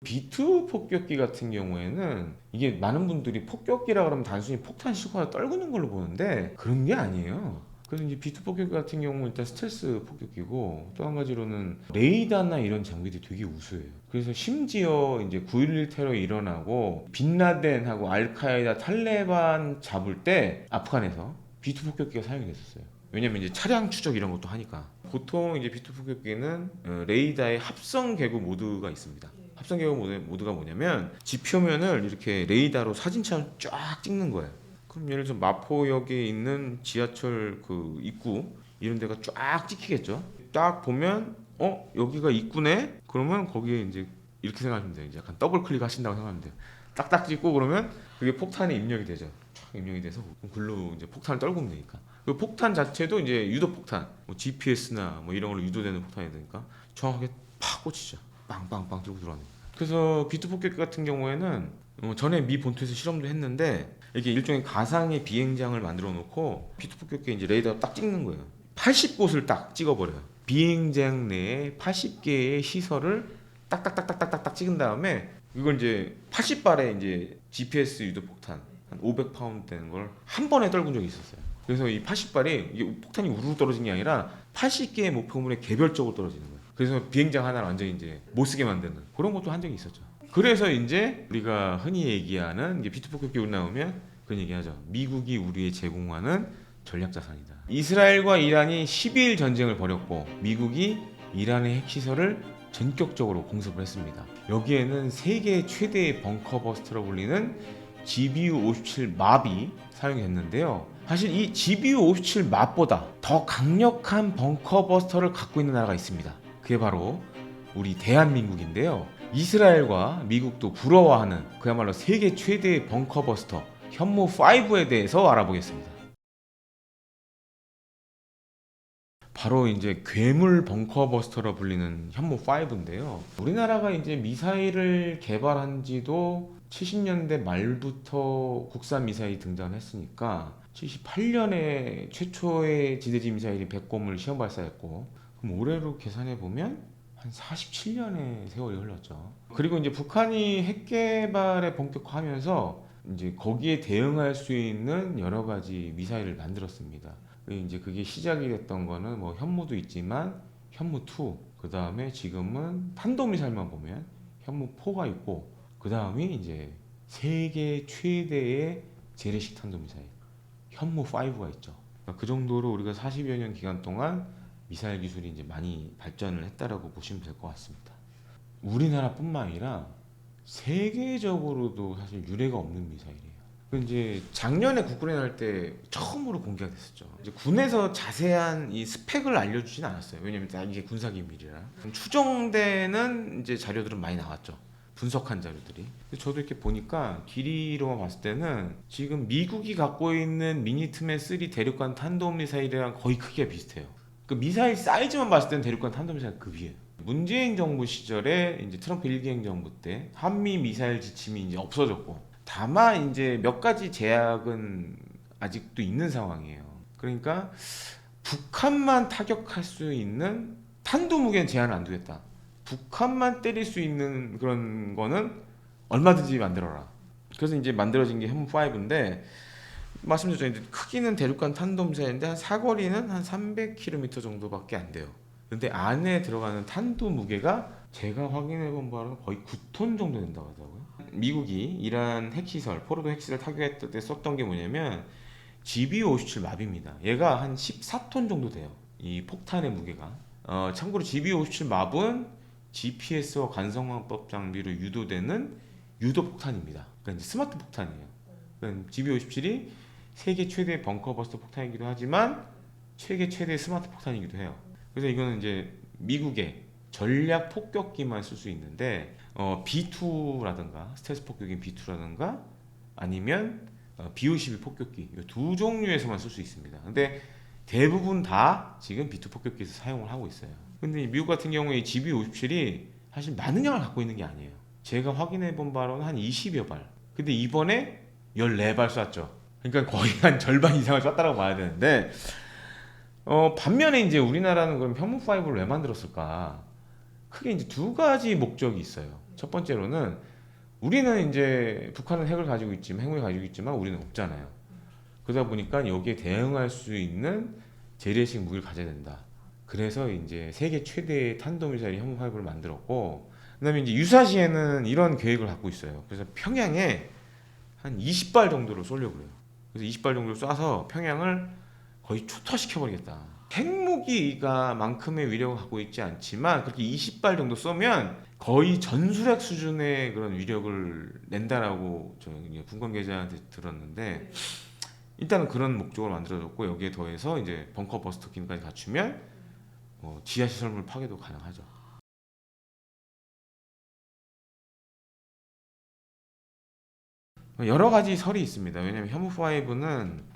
B2 폭격기 같은 경우에는 이게 많은 분들이 폭격기라 그러면 단순히 폭탄 싣고 떨구는 걸로 보는데 그런 게 아니에요. 그래서 이제 B2 폭격기 같은 경우는 일단 스텔스 폭격기고 또 한 가지로는 레이더나 이런 장비들이 되게 우수해요. 그래서 심지어 이제 9.11 테러 일어나고 빈라덴하고 알카에다 탈레반 잡을 때 아프간에서 B2 폭격기가 사용이 됐었어요. 왜냐면 이제 차량 추적 이런 것도 하니까. 보통 이제 B2 폭격기는 레이더의 합성 개구 모드가 있습니다. 합성 개구 모드가 뭐냐면 지표면을 이렇게 레이더로 사진처럼 쫙 찍는 거예요. 그럼 예를 들어 마포역에 있는 지하철 그 입구 이런 데가 쫙 찍히겠죠. 딱 보면 여기가 입구네. 그러면 거기에 이제 이렇게 생각하시면 돼요. 이제 약간 더블 클릭하신다고 생각하면 돼요. 딱딱 찍고 그러면 그게 폭탄이 입력이 되죠. 쫙 입력이 돼서 글로 이제 폭탄을 떨구면 되니까. 그 폭탄 자체도 이제 유도 폭탄, 뭐 GPS나 뭐 이런 걸로 유도되는 폭탄이 되니까 정확하게 팍 꽂히죠. 빵빵빵 들고 들어가는. 그래서 B2 폭격기 같은 경우에는 전에 미 본토에서 실험도 했는데 이게 일종의 가상의 비행장을 만들어 놓고 B2 폭격기 이제 레이더 딱 찍는 거예요. 80곳을 딱 찍어버려요. 비행장 내에 80개의 시설을 딱딱딱딱딱딱 찍은 다음에 이걸 이제 80발의 이제 GPS 유도 폭탄 한 500파운드 되는 걸 한 번에 떨군 적이 있었어요. 그래서 이 80발이 이게 폭탄이 우르르 떨어진 게 아니라 80개의 목표물에 개별적으로 떨어지는 거예요. 그래서 비행장 하나를 완전히 이제 못 쓰게 만드는 그런 것도 한 적이 있었죠. 그래서 이제 우리가 흔히 얘기하는 이제 B2 폭격기 나오면 그런 얘기하죠. 미국이 우리에 제공하는 전략 자산이다. 이스라엘과 이란이 12일 전쟁을 벌였고 미국이 이란의 핵시설을 전격적으로 공습을 했습니다. 여기에는 세계 최대의 벙커버스터로 불리는 GBU-57 맙이 사용됐는데요. 사실 이 GBU-57 맙보다 더 강력한 벙커버스터를 갖고 있는 나라가 있습니다. 그게 바로 우리 대한민국인데요. 이스라엘과 미국도 부러워하는 그야말로 세계 최대의 벙커버스터 현무5에 대해서 알아보겠습니다. 바로 이제 괴물 벙커버스터로 불리는 현무5인데요. 우리나라가 이제 미사일을 개발한 지도 70년대 말부터 국산 미사일이 등장했으니까 78년에 최초의 지대지 미사일이 백곰을 시험 발사했고 그럼 올해로 계산해 보면 한 47년의 세월이 흘렀죠. 그리고 이제 북한이 핵 개발에 본격화하면서 이제 거기에 대응할 수 있는 여러 가지 미사일을 만들었습니다. 이제 그게 시작이 됐던 거는 뭐 현무도 있지만 현무2, 그 다음에 지금은 탄도미사일만 보면 현무4가 있고, 그 다음이 이제 세계 최대의 재래식 탄도미사일 현무5가 있죠. 그러니까 그 정도로 우리가 40여 년 기간 동안 미사일 기술이 이제 많이 발전을 했다라고 보시면 될 것 같습니다. 우리나라뿐만 아니라 세계적으로도 사실 유례가 없는 미사일이에요. 이제 작년에 국군에 날 때 처음으로 공개가 됐었죠. 이제 군에서 자세한 이 스펙을 알려주진 않았어요. 왜냐면 이게 군사 기밀이라. 추정되는 이제 자료들은 많이 나왔죠. 분석한 자료들이. 저도 이렇게 보니까 길이로만 봤을 때는 지금 미국이 갖고 있는 미니트맨 3 대륙간 탄도미사일이랑 거의 크기가 비슷해요. 그 미사일 사이즈만 봤을 때는 대륙간 탄도미사일 급이에요. 문재인 정부 시절에 이제 트럼프 1기 행정부 때 한미 미사일 지침이 이제 없어졌고, 다만 이제 몇 가지 제약은 아직도 있는 상황이에요. 그러니까 북한만 타격할 수 있는 탄도 무게는 제한을 안 두겠다. 북한만 때릴 수 있는 그런 거는 얼마든지 만들어라. 그래서 이제 만들어진 게 현무5인데, 말씀드렸죠. 크기는 대륙간 탄도미사일인데 한 사거리는 한 300km 정도밖에 안 돼요. 근데 안에 들어가는 탄도 무게가 제가 확인해 본 바로는 거의 9톤 정도 된다고 하더라고요. 미국이 이란 핵시설, 포로도 핵시설 타격했을 때 썼던 게 뭐냐면 GBU-57 맙입니다. 얘가 한 14톤 정도 돼요. 이 폭탄의 무게가. 참고로 GBU-57 맙은 GPS와 관성화법 장비로 유도되는 유도 폭탄입니다. 그러니까 이제 스마트 폭탄이에요. 그러니까 GBU-57이 세계 최대 벙커버스터 폭탄이기도 하지만 세계 최대 스마트 폭탄이기도 해요. 그래서 이거는 이제 미국의 전략 폭격기만 쓸 수 있는데 B2라든가 스텔스 폭격기인 B2라든가 아니면 B-52 폭격기 이 두 종류에서만 쓸 수 있습니다. 근데 대부분 다 지금 B2 폭격기에서 사용을 하고 있어요. 근데 미국 같은 경우에 이 GBU-57이 사실 많은 양을 갖고 있는 게 아니에요. 제가 확인해 본 바로는 한 20여 발. 근데 이번에 14발 쐈죠. 그러니까 거의 한 절반 이상을 쐈다고 봐야 되는데 반면에 이제 우리나라는 그럼 현무5를 왜 만들었을까? 크게 이제 두 가지 목적이 있어요. 첫 번째로는 우리는 이제 북한은 핵을 가지고 있지만 핵무기 가지고 있지만 우리는 없잖아요. 그러다 보니까 여기에 대응할 수 있는 재래식 무기를 가져야 된다. 그래서 이제 세계 최대의 탄도미사일 현무5를 만들었고, 그다음에 이제 유사시에는 이런 계획을 갖고 있어요. 그래서 평양에 한 20발 정도로 쏘려고 그래요. 그래서 20발 정도로 쏴서 평양을 거의 초토화시켜버리겠다. 핵무기가 만큼의 위력을 갖고 있지 않지만 그렇게 20발 정도 쏘면 거의 전술핵 수준의 그런 위력을 낸다라고 저 분권 계좌한테 들었는데 일단은 그런 목적으로 만들어졌고 여기에 더해서 이제 벙커 버스터 기능까지 갖추면 지하 시설물 파괴도 가능하죠. 여러 가지 설이 있습니다. 왜냐하면 현무5는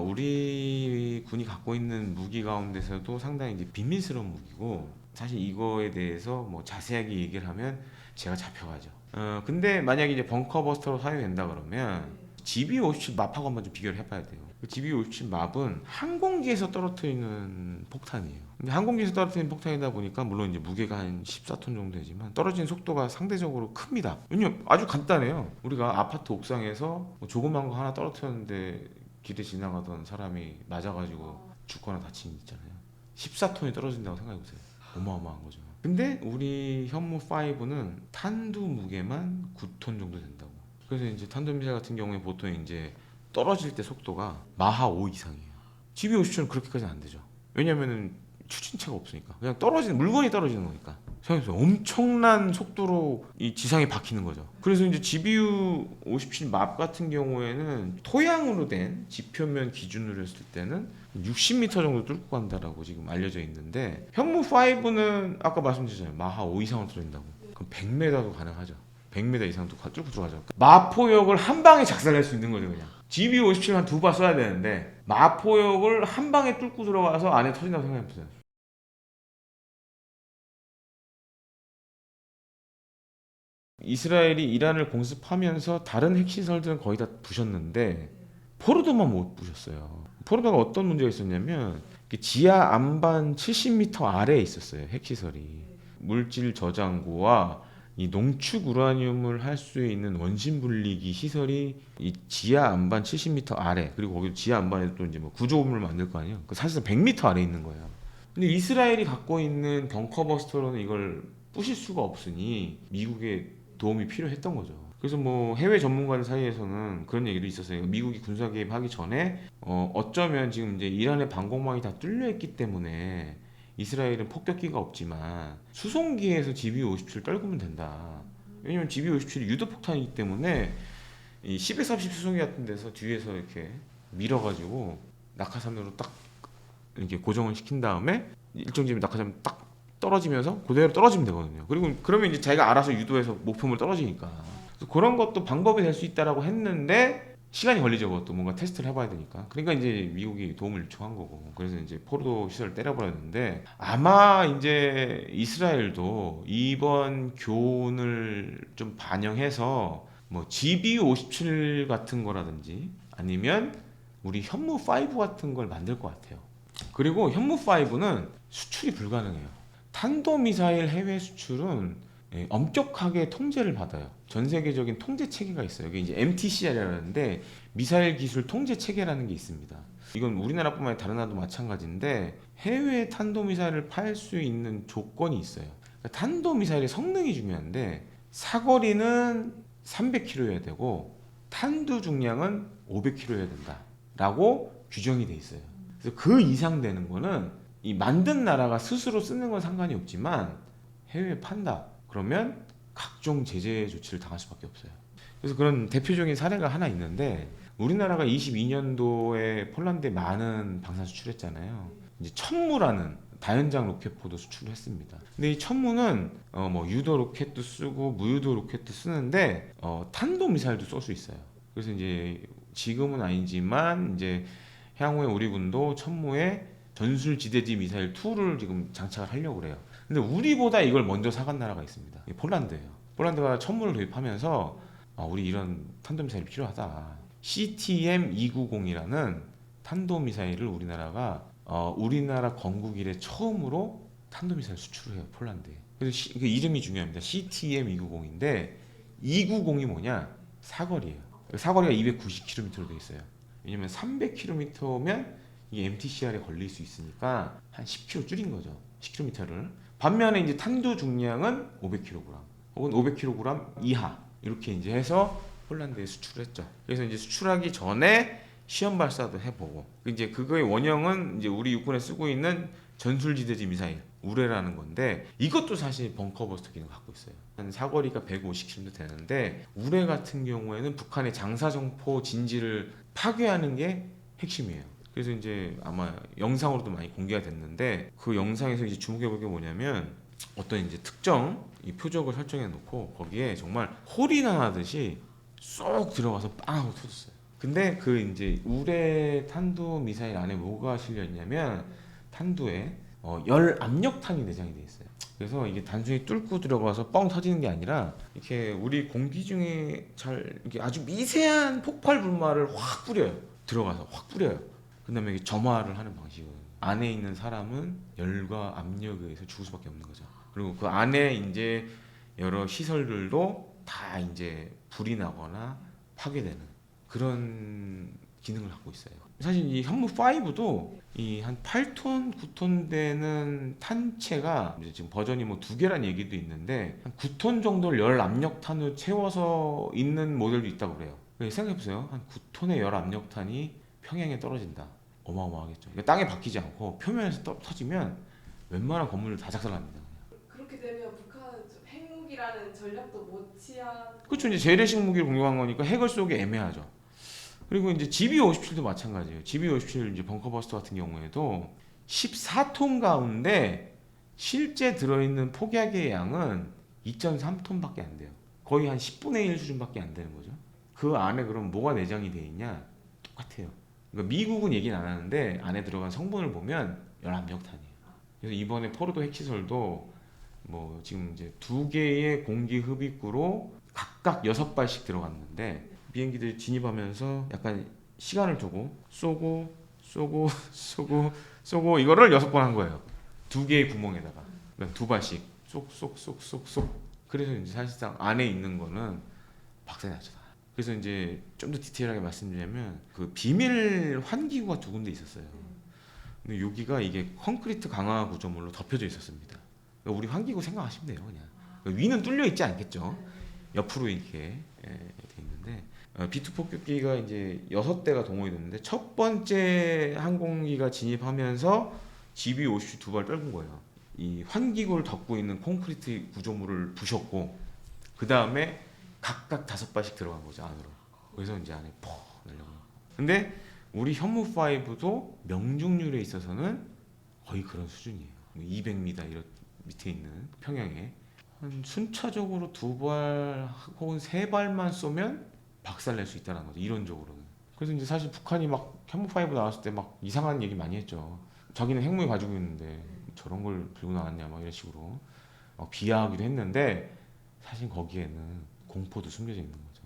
우리 군이 갖고 있는 무기 가운데서도 상당히 이제 비밀스러운 무기고 사실 이거에 대해서 뭐 자세하게 얘기를 하면 제가 잡혀가죠. 근데 만약에 이제 벙커버스터로 사용된다 그러면 GBU-57 맙하고 한번 좀 비교를 해봐야 돼요. GBU-57 맙은 항공기에서 떨어뜨리는 폭탄이에요. 근데 항공기에서 떨어뜨리는 폭탄이다 보니까 물론 이제 무게가 한 14톤 정도 되지만 떨어지는 속도가 상대적으로 큽니다. 왜냐면 아주 간단해요. 우리가 아파트 옥상에서 뭐 조그만 거 하나 떨어뜨렸는데 길에 지나가던 사람이 맞아가지고 죽거나 다친 일 있잖아요. 14톤이 떨어진다고 생각해보세요. 어마어마한 거죠. 근데 우리 현무5는 탄두 무게만 9톤 정도 된다고. 그래서 이제 탄도미사일 같은 경우에 보통 이제 떨어질 때 속도가 마하 5 이상이에요. GBU-57은 그렇게까지는 안 되죠. 왜냐면은 추진체가 없으니까 그냥 떨어지는 물건이 떨어지는 거니까. 생각해보세요. 엄청난 속도로 이 지상에 박히는 거죠. 그래서 이제 GBU-57 맙 같은 경우에는 토양으로 된 지표면 기준으로 했을 때는 60m 정도 뚫고 간다라고 지금 알려져 있는데 현무5는 아까 말씀드렸잖아요. 마하 5 이상을 뚫린다고. 그럼 100m도 가능하죠. 100m 이상도 뚫고 들어가죠. 마포역을 한 방에 작살낼 수 있는 거죠, 그냥. GBU-57 한 두 발 쏴야 되는데 마포역을 한 방에 뚫고 들어가서 안에 터진다고 생각해보세요. 이스라엘이 이란을 공습하면서 다른 핵시설들은 거의 다 부셨는데 포르도만 못 부셨어요. 포르도가 어떤 문제가 있었냐면 지하 안반 70m 아래에 있었어요. 핵시설이. 물질 저장고와 이 농축 우라늄을 할 수 있는 원심 분리기 시설이 이 지하 안반 70m 아래 그리고 거기 지하 안반에 또 이제 뭐 구조물을 만들 거 아니에요. 사실상 100m 아래 있는 거예요. 근데 이스라엘이 갖고 있는 벙커버스터로는 이걸 부실 수가 없으니 미국의 도움이 필요했던 거죠. 그래서 뭐 해외 전문가들 사이에서는 그런 얘기도 있었어요. 미국이 군사 개입하기 전에 어쩌면 지금 이제 이란의 방공망이 다 뚫려 있기 때문에 이스라엘은 폭격기가 없지만 수송기에서 GBU-57을 떨구면 된다. 왜냐면 GBU-57이 유도폭탄이기 때문에 이 10-30 수송기 같은 데서 뒤에서 이렇게 밀어가지고 낙하산으로 딱 이렇게 고정을 시킨 다음에 일정 지점에 낙하산이 딱 떨어지면서 그대로 떨어지면 되거든요. 그리고 그러면 이제 자기가 알아서 유도해서 목표물 떨어지니까. 그래서 그런 것도 방법이 될 수 있다라고 했는데 시간이 걸리죠. 그것도 뭔가 테스트를 해봐야 되니까. 그러니까 이제 미국이 도움을 요청한 거고. 그래서 이제 포르도 시설을 때려버렸는데 아마 이제 이스라엘도 이번 교훈을 좀 반영해서 뭐 GBU-57 같은 거라든지 아니면 우리 현무5 같은 걸 만들 것 같아요. 그리고 현무5는 수출이 불가능해요. 탄도미사일 해외 수출은 엄격하게 통제를 받아요. 전 세계적인 통제 체계가 있어요. 이게 이제 MTCR이라는데 미사일 기술 통제 체계라는 게 있습니다. 이건 우리나라뿐만 아니라 다른 나라도 마찬가지인데 해외 탄도 미사일을 팔 수 있는 조건이 있어요. 그러니까 탄도 미사일의 성능이 중요한데 사거리는 300km여야 되고 탄두 중량은 500kg여야 된다라고 규정이 돼 있어요. 그래서 그 이상 되는 거는 이 만든 나라가 스스로 쓰는 건 상관이 없지만 해외에 판다 그러면 각종 제재 조치를 당할 수밖에 없어요. 그래서 그런 대표적인 사례가 하나 있는데 우리나라가 22년도에 폴란드에 많은 방산 수출했잖아요. 이제 천무라는 다연장 로켓포도 수출을 했습니다. 근데 이 천무는 뭐 유도 로켓도 쓰고 무유도 로켓도 쓰는데 탄도 미사일도 쏠 수 있어요. 그래서 이제 지금은 아니지만 이제 향후에 우리 군도 천무에 전술 지대지 미사일 2를 지금 장착을 하려고 그래요. 근데 우리보다 이걸 먼저 사간 나라가 있습니다. 이게 폴란드예요. 폴란드가 천무를 도입하면서 우리 이런 탄도미사일이 필요하다. CTM-290이라는 탄도미사일을 우리나라가 우리나라 건국 이래 처음으로 탄도미사일 수출을 해요. 폴란드에. 그래서 그 이름이 중요합니다. CTM-290인데 290이 뭐냐? 사거리예요. 사거리가 290km로 돼 있어요. 왜냐면 300km면 이 MTCR에 걸릴 수 있으니까 한 10km 줄인 거죠. 10km를. 반면에 이제 탄두 중량은 500kg 혹은 500kg 이하 이렇게 이제 해서 폴란드에 수출했죠. 그래서 이제 수출하기 전에 시험 발사도 해보고 이제 그거의 원형은 이제 우리 육군에 쓰고 있는 전술지대지 미사일 우레라는 건데 이것도 사실 벙커버스터 기능 갖고 있어요. 한 사거리가 150km 되는데 우레 같은 경우에는 북한의 장사정포 진지를 파괴하는 게 핵심이에요. 그래서 이제 아마 영상으로도 많이 공개가 됐는데 그 영상에서 이제 주목해 볼 게 뭐냐면 어떤 이제 특정 이 표적을 설정해 놓고 거기에 정말 홀이 나듯이 쏙 들어가서 빵 하고 터졌어요. 근데 그 이제 우레 탄두 미사일 안에 뭐가 실려 있냐면 탄두에 열 압력탄이 내장이 돼 있어요. 그래서 이게 단순히 뚫고 들어가서 뻥 터지는 게 아니라 이렇게 우리 공기 중에 잘 이렇게 아주 미세한 폭발 분말을 확 뿌려요. 들어가서 확 뿌려요. 그다음에 이게 점화를 하는 방식은 안에 있는 사람은 열과 압력에 의해서 죽을 수밖에 없는 거죠. 그리고 그 안에 이제 여러 시설들도 다 이제 불이 나거나 파괴되는 그런 기능을 갖고 있어요. 사실 이 현무 5도 이 한 8톤, 9톤 되는 탄체가 이제 지금 버전이 뭐 2개란 얘기도 있는데 한 9톤 정도를 열 압력탄으로 채워서 있는 모델도 있다고 그래요. 생각해보세요. 한 9톤의 열 압력탄이 평양에 떨어진다. 어마어마하겠죠. 그러니까 땅에 박히지 않고 표면에서 터지면 웬만한 건물을 다 작살납니다. 그렇게 되면 북한은 좀 핵무기라는 전략도 못 취한. 그렇죠. 이제 재래식 무기를 공격한 거니까 핵을 쏘기 애매하죠. 그리고 이제 GBU-57도 마찬가지예요. GBU-57 이제 벙커버스터 같은 경우에도 14톤 가운데 실제 들어있는 폭약의 양은 2.3톤밖에 안 돼요. 거의 한 10분의 1 수준밖에 안 되는 거죠. 그 안에 그럼 뭐가 내장이 돼 있냐? 똑같아요. 그러니까 미국은 얘기는 안 하는데 안에 들어간 성분을 보면 열압력탄이에요. 그래서 이번에 포르도 핵시설도 뭐 지금 이제 2개의 공기 흡입구로 각각 6발씩 들어갔는데 비행기들이 진입하면서 약간 시간을 두고 쏘고 쏘고 쏘고 이거를 6번 한 거예요. 2개의 구멍에다가 그러니까 2발씩 쏙쏙쏙쏙쏙. 그래서 이제 사실상 안에 있는 거는 박살이 났죠. 그래서 이제 좀 더 디테일하게 말씀드리면 그 비밀 환기구가 2군데 있었어요. 근데 여기가 이게 콘크리트 강화 구조물로 덮여져 있었습니다. 그러니까 우리 환기구 생각하시면 돼요, 그냥. 그러니까 위는 뚫려 있지 않겠죠. 옆으로 이렇게 돼 있는데 B2 폭격기가 이제 6대가 동원이 됐는데 첫 번째 항공기가 진입하면서 GB-50 2발 떨군 거예요. 이 환기구를 덮고 있는 콘크리트 구조물을 부셨고 그 다음에 각각 5발씩 들어간 거죠 안으로. 그래서 이제 안에 퍽 날려고. 근데 우리 현무 5도 명중률에 있어서는 거의 그런 수준이에요. 200m 이런 밑에 있는 평양에 한 순차적으로 2발 혹은 3발만 쏘면 박살낼 수 있다는 거죠. 이론적으로는. 그래서 이제 사실 북한이 막 현무 5 나왔을 때 막 이상한 얘기 많이 했죠. 자기는 핵무기 가지고 있는데 저런 걸 들고 나왔냐 막 이런 식으로 막 비하하기도 했는데 사실 거기에는 공포도 숨겨져 있는 거죠.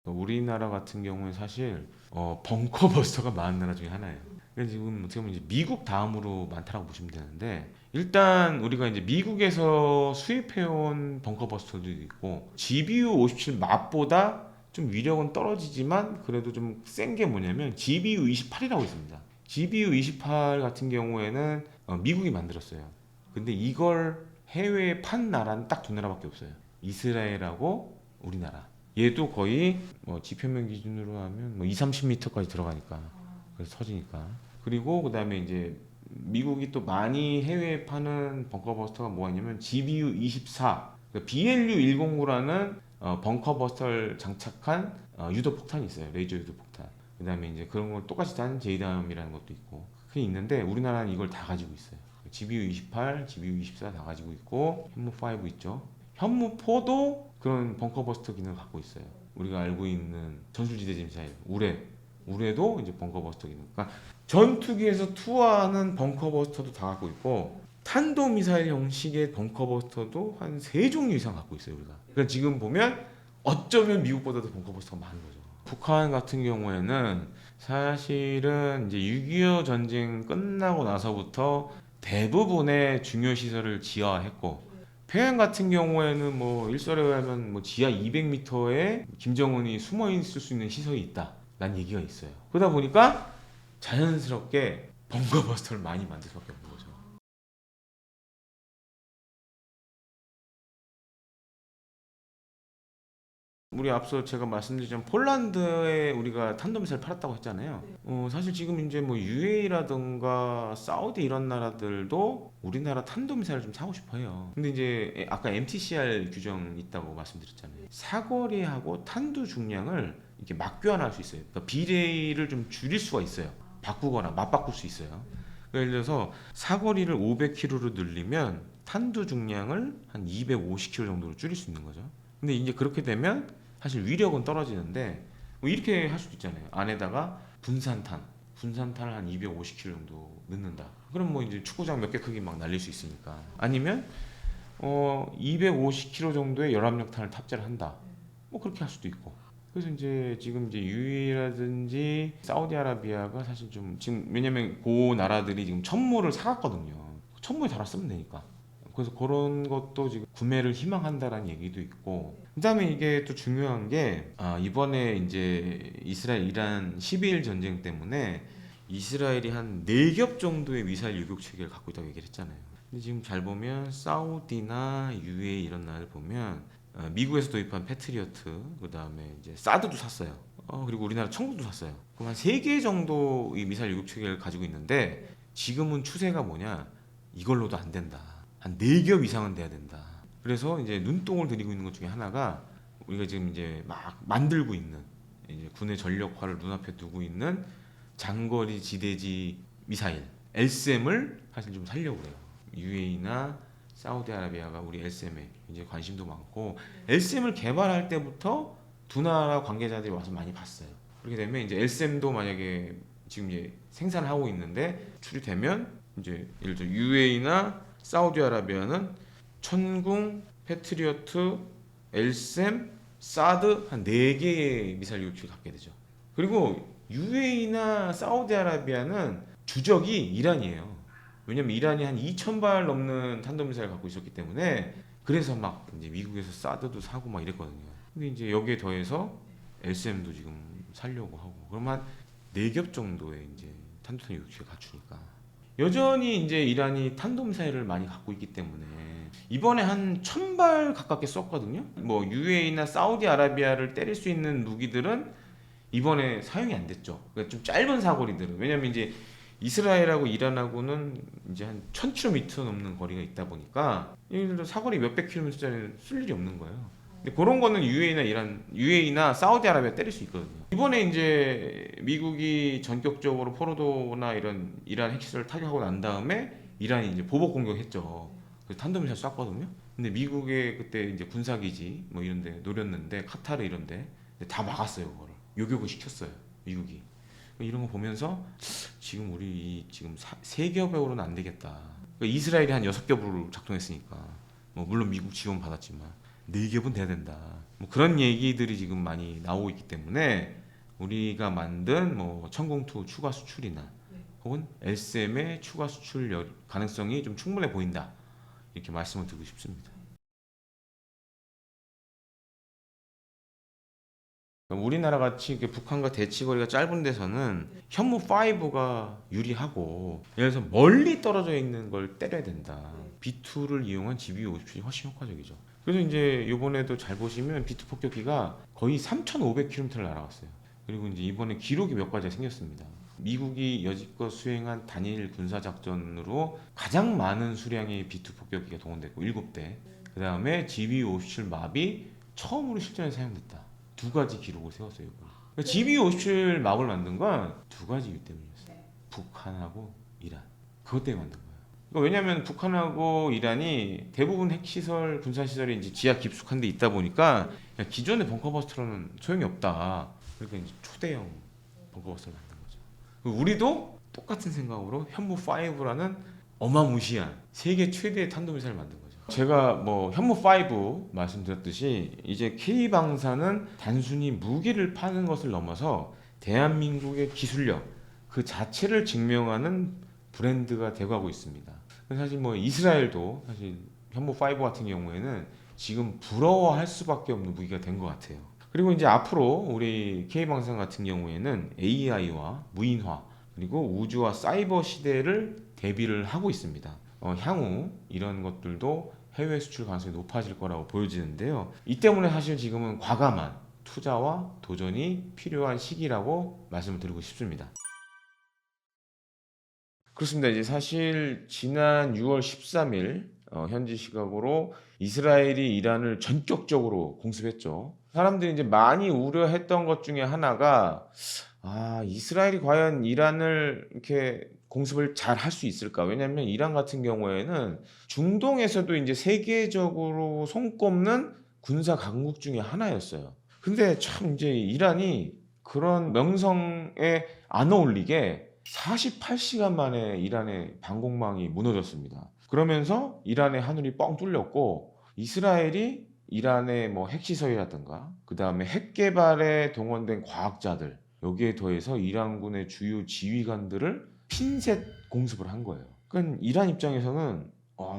우리나라 같은 경우에 사실 벙커버스터가 많은 나라 중에 하나예요. 그래서 지금 어떻게 보면 이제 미국 다음으로 많다라고 보시면 되는데 일단 우리가 이제 미국에서 수입해온 벙커버스터도 있고 GBU 57 맛보다 좀 위력은 떨어지지만 그래도 좀 센 게 뭐냐면 GBU 28이라고 있습니다. GBU 28 같은 경우에는 미국이 만들었어요. 근데 이걸 해외에 판 나라는 딱 두 나라밖에 없어요. 이스라엘하고 우리나라. 얘도 거의 뭐 지표면 기준으로 하면 뭐 2, 30m까지 들어가니까 그래서 터지니까. 그리고 그다음에 이제 미국이 또 많이 해외에 파는 벙커버스터가 뭐가 있냐면 GBU 24, BLU 109라는 벙커버스터를 장착한 유도 폭탄이 있어요. 레이저 유도 폭탄. 그다음에 이제 그런 걸 똑같이 단 제이담이라는 것도 있고 그게 있는데 우리나라는 이걸 다 가지고 있어요. GBU 28, GBU 24 다 가지고 있고 현무 5 있죠. 현무 4도 그런 벙커버스터 기능을 갖고 있어요. 우리가 알고 있는 전술지대 미사일 우레도 이제 벙커버스터 기능. 그러니까 전투기에서 투하하는 벙커버스터도 다 갖고 있고 탄도미사일 형식의 벙커버스터도 한 3종류 이상 갖고 있어요 우리가. 그러니까 지금 보면 어쩌면 미국보다도 벙커버스터가 많은 거죠. 북한 같은 경우에는 사실은 이제 6.25 전쟁 끝나고 나서부터 대부분의 중요 시설을 지하화했고 평양 같은 경우에는 뭐 일설에 의하면 뭐 지하 200m에 김정은이 숨어 있을 수 있는 시설이 있다라는 얘기가 있어요. 그러다 보니까 자연스럽게 벙커버스터를 많이 만들 수밖에 없는 거죠. 우리 앞서 제가 말씀드렸지만 폴란드에 우리가 탄도미사일 팔았다고 했잖아요. 사실 지금 이제 뭐 UAE라든가 사우디 이런 나라들도 우리나라 탄도미사일을 좀 사고 싶어해요. 근데 이제 아까 MTCR 규정 있다고 말씀드렸잖아요. 사거리하고 탄두 중량을 이렇게 맞교환할 수 있어요. 그러니까 비례를 좀 줄일 수가 있어요. 바꾸거나 맞바꿀 수 있어요. 그러니까 예를 들어서 사거리를 500km로 늘리면 탄두 중량을 한 250km 정도로 줄일 수 있는 거죠. 근데 이제 그렇게 되면 사실 위력은 떨어지는데 뭐 이렇게 할 수도 있잖아요. 안에다가 분산탄을 한 250kg 정도 넣는다. 그럼 뭐 이제 축구장 몇 개 크기 막 날릴 수 있으니까. 아니면 250kg 정도의 열압력탄을 탑재를 한다. 뭐 그렇게 할 수도 있고. 그래서 이제 지금 이제 UAE라든지 사우디아라비아가 사실 좀 지금 왜냐면 그 나라들이 지금 천모를 사갔거든요. 천모에 달아 쓰면 되니까. 그래서 그런 것도 지금 구매를 희망한다라는 얘기도 있고 그다음에 이게 또 중요한 게 이번에 이제 이스라엘 이란 12일 전쟁 때문에 이스라엘이 한 4겹 정도의 미사일 유격 체계를 갖고 있다고 얘기를 했잖아요. 근데 지금 잘 보면 사우디나 UAE 이런 나라를 보면 미국에서 도입한 패트리어트 그다음에 이제 사드도 샀어요. 그리고 우리나라 청구도 샀어요. 그럼 한 3개 정도의 미사일 유격 체계를 가지고 있는데 지금은 추세가 뭐냐? 이걸로도 안 된다. 한 4겹 이상은 돼야 된다. 그래서 이제 눈독을 들이고 있는 것 중에 하나가 우리가 지금 이제 막 만들고 있는 이제 군의 전력화를 눈앞에 두고 있는 장거리 지대지 미사일 LSM을 사실 좀 살려고 그래요. UAE나 사우디아라비아가 우리 LSM에 이제 관심도 많고 LSM을 개발할 때부터 두 나라 관계자들이 와서 많이 봤어요. 그렇게 되면 이제 LSM도 만약에 지금 이제 생산을 하고 있는데 출시되면 이제 예를 들어 UAE나 사우디아라비아는 천궁, 패트리어트, 엘셈, 사드 한 4개의 미사일 유격을 갖게 되죠. 그리고 UAE나 사우디아라비아는 주적이 이란이에요. 왜냐면 이란이 한 2,000발 넘는 탄도미사일을 갖고 있었기 때문에 그래서 막 이제 미국에서 사드도 사고 막 이랬거든요. 근데 이제 여기에 더해서 엘셈도 지금 살려고 하고 그러면 한 4겹 정도의 이제 탄도탄 유격을 갖추니까 여전히 이제 이란이 탄도미사일을 많이 갖고 있기 때문에 이번에 한 1,000발 가깝게 썼거든요. 뭐 UAE나 사우디아라비아를 때릴 수 있는 무기들은 이번에 사용이 안 됐죠. 그러니까 좀 짧은 사거리들은 왜냐면 이제 이스라엘하고 이란하고는 이제 한 1,000km 넘는 거리가 있다 보니까 예를 들어 사거리 몇백 킬로미터짜리는 쓸 일이 없는 거예요. 근데 그런 거는 UAE나 사우디아라비아 때릴 수 있거든요. 이번에 이제 미국이 전격적으로 포로도나 이런 이란 핵시설을 타격하고 난 다음에 이란이 이제 보복 공격했죠. 그래서 탄도미사일 쐈거든요. 근데 미국의 그때 이제 군사기지 뭐 이런데 노렸는데 카타르 이런데 다 막았어요. 그거를 요격을 시켰어요. 미국이. 이런 거 보면서 지금 우리 지금 3겹으로는 안 되겠다. 그러니까 이스라엘이 한 6겹으로 작동했으니까 뭐 물론 미국 지원 받았지만 4겹은 돼야 된다. 뭐 그런 얘기들이 지금 많이 나오고 있기 때문에 우리가 만든 뭐 천공투 추가 수출이나 혹은 LCM의 추가 수출 가능성이 좀 충분해 보인다. 이렇게 말씀을 드리고 싶습니다. 우리나라 같이 이렇게 북한과 대치거리가 짧은 데서는 현무 5가 유리하고, 예를 들어서 멀리 떨어져 있는 걸 때려야 된다. B2를 이용한 GBU-57이 훨씬 효과적이죠. 그래서 이제 이번에도 잘 보시면 B2 폭격기가 거의 3,500km를 날아갔어요. 그리고 이제 이번에 기록이 몇 가지가 생겼습니다. 미국이 여지껏 수행한 단일 군사작전으로 가장 많은 수량의 B2 폭격기가 동원됐고 7대. 그 다음에 GBU-57 맙이 처음으로 실전에 사용됐다. 두 가지 기록을 세웠어요. 그러니까 GBU-57 맙을 만든 건 두 가지 이유 때문이었어요. 북한하고 이란. 그것 때문에 만든 거예요. 그러니까 왜냐하면 북한하고 이란이 대부분 핵시설, 군사시설이 이제 지하 깊숙한 데 있다 보니까 기존의 벙커버스터로는 소용이 없다. 그러니까 이제 초대형 벙커버스터를 만든 거죠. 그리고 우리도 똑같은 생각으로 현무5라는 어마무시한 세계 최대의 탄도미사일을 만든 거죠. 제가 뭐 현무5 말씀드렸듯이 이제 K방사는 단순히 무기를 파는 것을 넘어서 대한민국의 기술력 그 자체를 증명하는 브랜드가 되어가고 있습니다. 사실 뭐 이스라엘도 사실 현무5 같은 경우에는 지금 부러워할 수밖에 없는 무기가 된 것 같아요. 그리고 이제 앞으로 우리 K방산 같은 경우에는 AI와 무인화 그리고 우주와 사이버 시대를 대비를 하고 있습니다. 향후 이런 것들도 해외 수출 가능성이 높아질 거라고 보여지는데요. 이 때문에 사실 지금은 과감한 투자와 도전이 필요한 시기라고 말씀을 드리고 싶습니다. 그렇습니다. 이제 사실 지난 6월 13일 현지 시각으로 이스라엘이 이란을 전격적으로 공습했죠. 사람들이 이제 많이 우려했던 것 중에 하나가 이스라엘이 과연 이란을 이렇게 공습을 잘 할 수 있을까? 왜냐하면 이란 같은 경우에는 중동에서도 이제 세계적으로 손꼽는 군사 강국 중에 하나였어요. 근데 참 이제 이란이 그런 명성에 안 어울리게 48시간 만에 이란의 방공망이 무너졌습니다. 그러면서 이란의 하늘이 뻥 뚫렸고 이스라엘이 이란의 뭐 핵시설이라든가 그 다음에 핵 개발에 동원된 과학자들 여기에 더해서 이란군의 주요 지휘관들을 핀셋 공습을 한 거예요. 그러니까 이란 입장에서는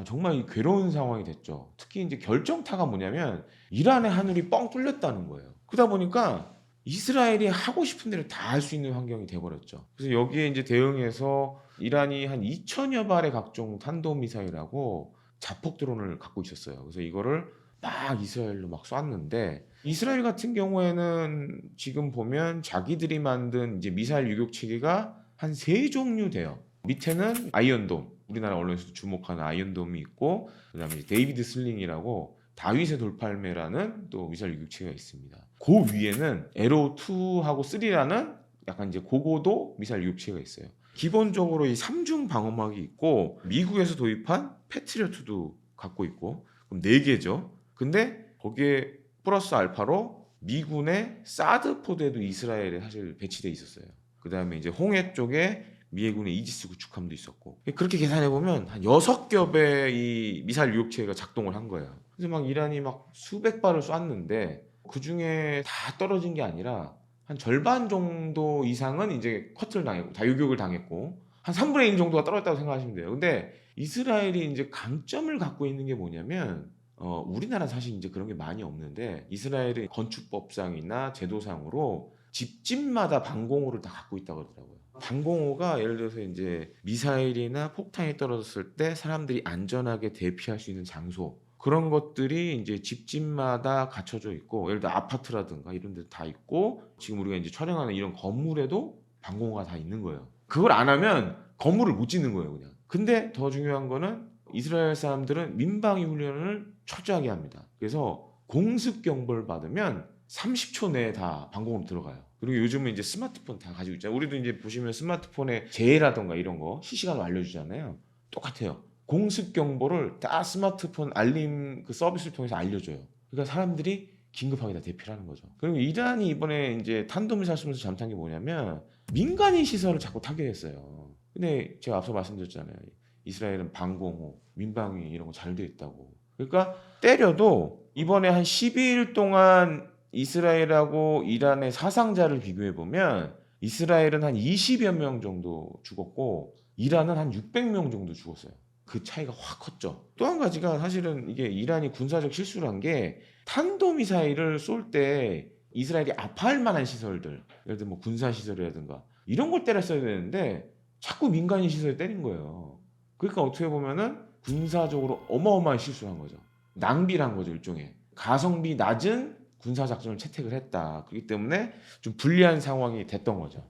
정말 괴로운 상황이 됐죠. 특히 이제 결정타가 뭐냐면 이란의 하늘이 뻥 뚫렸다는 거예요. 그러다 보니까 이스라엘이 하고 싶은 대로 다 할 수 있는 환경이 돼버렸죠. 그래서 여기에 이제 대응해서 이란이 한 2천여 발의 각종 탄도미사일하고 자폭 드론을 갖고 있었어요. 그래서 이거를 막 이스라엘로 막 쐈는데 이스라엘 같은 경우에는 지금 보면 자기들이 만든 이제 미사일 유격 체계가 한 세 종류 돼요. 밑에는 아이언돔, 우리나라 언론에서도 주목하는 아이언돔이 있고 그다음에 데이비드 슬링이라고 다윗의 돌팔매라는 또 미사일 유격 체계가 있습니다. 그 위에는 에로2하고 3라는 약간 이제 고고도 미사일 유격 체계가 있어요. 기본적으로 이 3중 방어막이 있고 미국에서 도입한 패트리어트도 갖고 있고 그럼 4개죠. 근데 거기에 플러스 알파로 미군의 사드 포대도 이스라엘에 사실 배치돼 있었어요. 그 다음에 이제 홍해 쪽에 미해군의 이지스 구축함도 있었고 그렇게 계산해 보면 한 6겹의 이 미사일 유격체가 작동을 한 거예요. 그래서 막 이란이 막 수백 발을 쐈는데 그 중에 다 떨어진 게 아니라 한 절반 정도 이상은 이제 커트를 당했고 다 유격을 당했고 한 3분의 1 정도가 떨어졌다고 생각하시면 돼요. 근데 이스라엘이 이제 강점을 갖고 있는 게 뭐냐면 우리나라 사실 이제 그런 게 많이 없는데 이스라엘의 건축법상이나 제도상으로 집집마다 방공호를 다 갖고 있다고 하더라고요. 방공호가 예를 들어서 이제 미사일이나 폭탄이 떨어졌을 때 사람들이 안전하게 대피할 수 있는 장소 그런 것들이 이제 집집마다 갖춰져 있고 예를 들어 아파트라든가 이런 데 다 있고 지금 우리가 이제 촬영하는 이런 건물에도 방공호가 다 있는 거예요. 그걸 안 하면 건물을 못 짓는 거예요, 그냥. 근데 더 중요한 거는 이스라엘 사람들은 민방위 훈련을 철저하게 합니다. 그래서 공습 경보를 받으면 30초 내에 다 방공으로 들어가요. 그리고 요즘은 이제 스마트폰 다 가지고 있잖아요. 우리도 이제 보시면 스마트폰에 재해라던가 이런 거 실시간으로 알려주잖아요. 똑같아요. 공습 경보를 다 스마트폰 알림 그 서비스를 통해서 알려줘요. 그러니까 사람들이 긴급하게 다 대피를 하는 거죠. 그리고 이란이 이번에 이제 탄도미사일 쏘면서 잘못한 게 뭐냐면 민간인 시설을 자꾸 타격했어요. 근데 제가 앞서 말씀드렸잖아요. 이스라엘은 방공호, 민방위 이런 거 잘 돼 있다고. 그러니까 때려도 이번에 한 12일 동안 이스라엘하고 이란의 사상자를 비교해 보면 이스라엘은 한 20여 명 정도 죽었고 이란은 한 600명 정도 죽었어요. 그 차이가 확 컸죠. 또 한 가지가 사실은 이게 이란이 군사적 실수를 한 게 탄도미사일을 쏠 때 이스라엘이 아파할 만한 시설들, 예를 들어 뭐 군사시설이라든가 이런 걸 때렸어야 되는데 자꾸 민간인 시설에 때린 거예요. 그러니까 어떻게 보면은 군사적으로 어마어마한 실수를 한 거죠. 낭비를 한 거죠, 일종의. 가성비 낮은 군사작전을 채택을 했다. 그렇기 때문에 좀 불리한 상황이 됐던 거죠.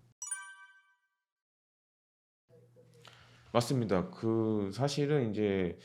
맞습니다. 그 사실은 이제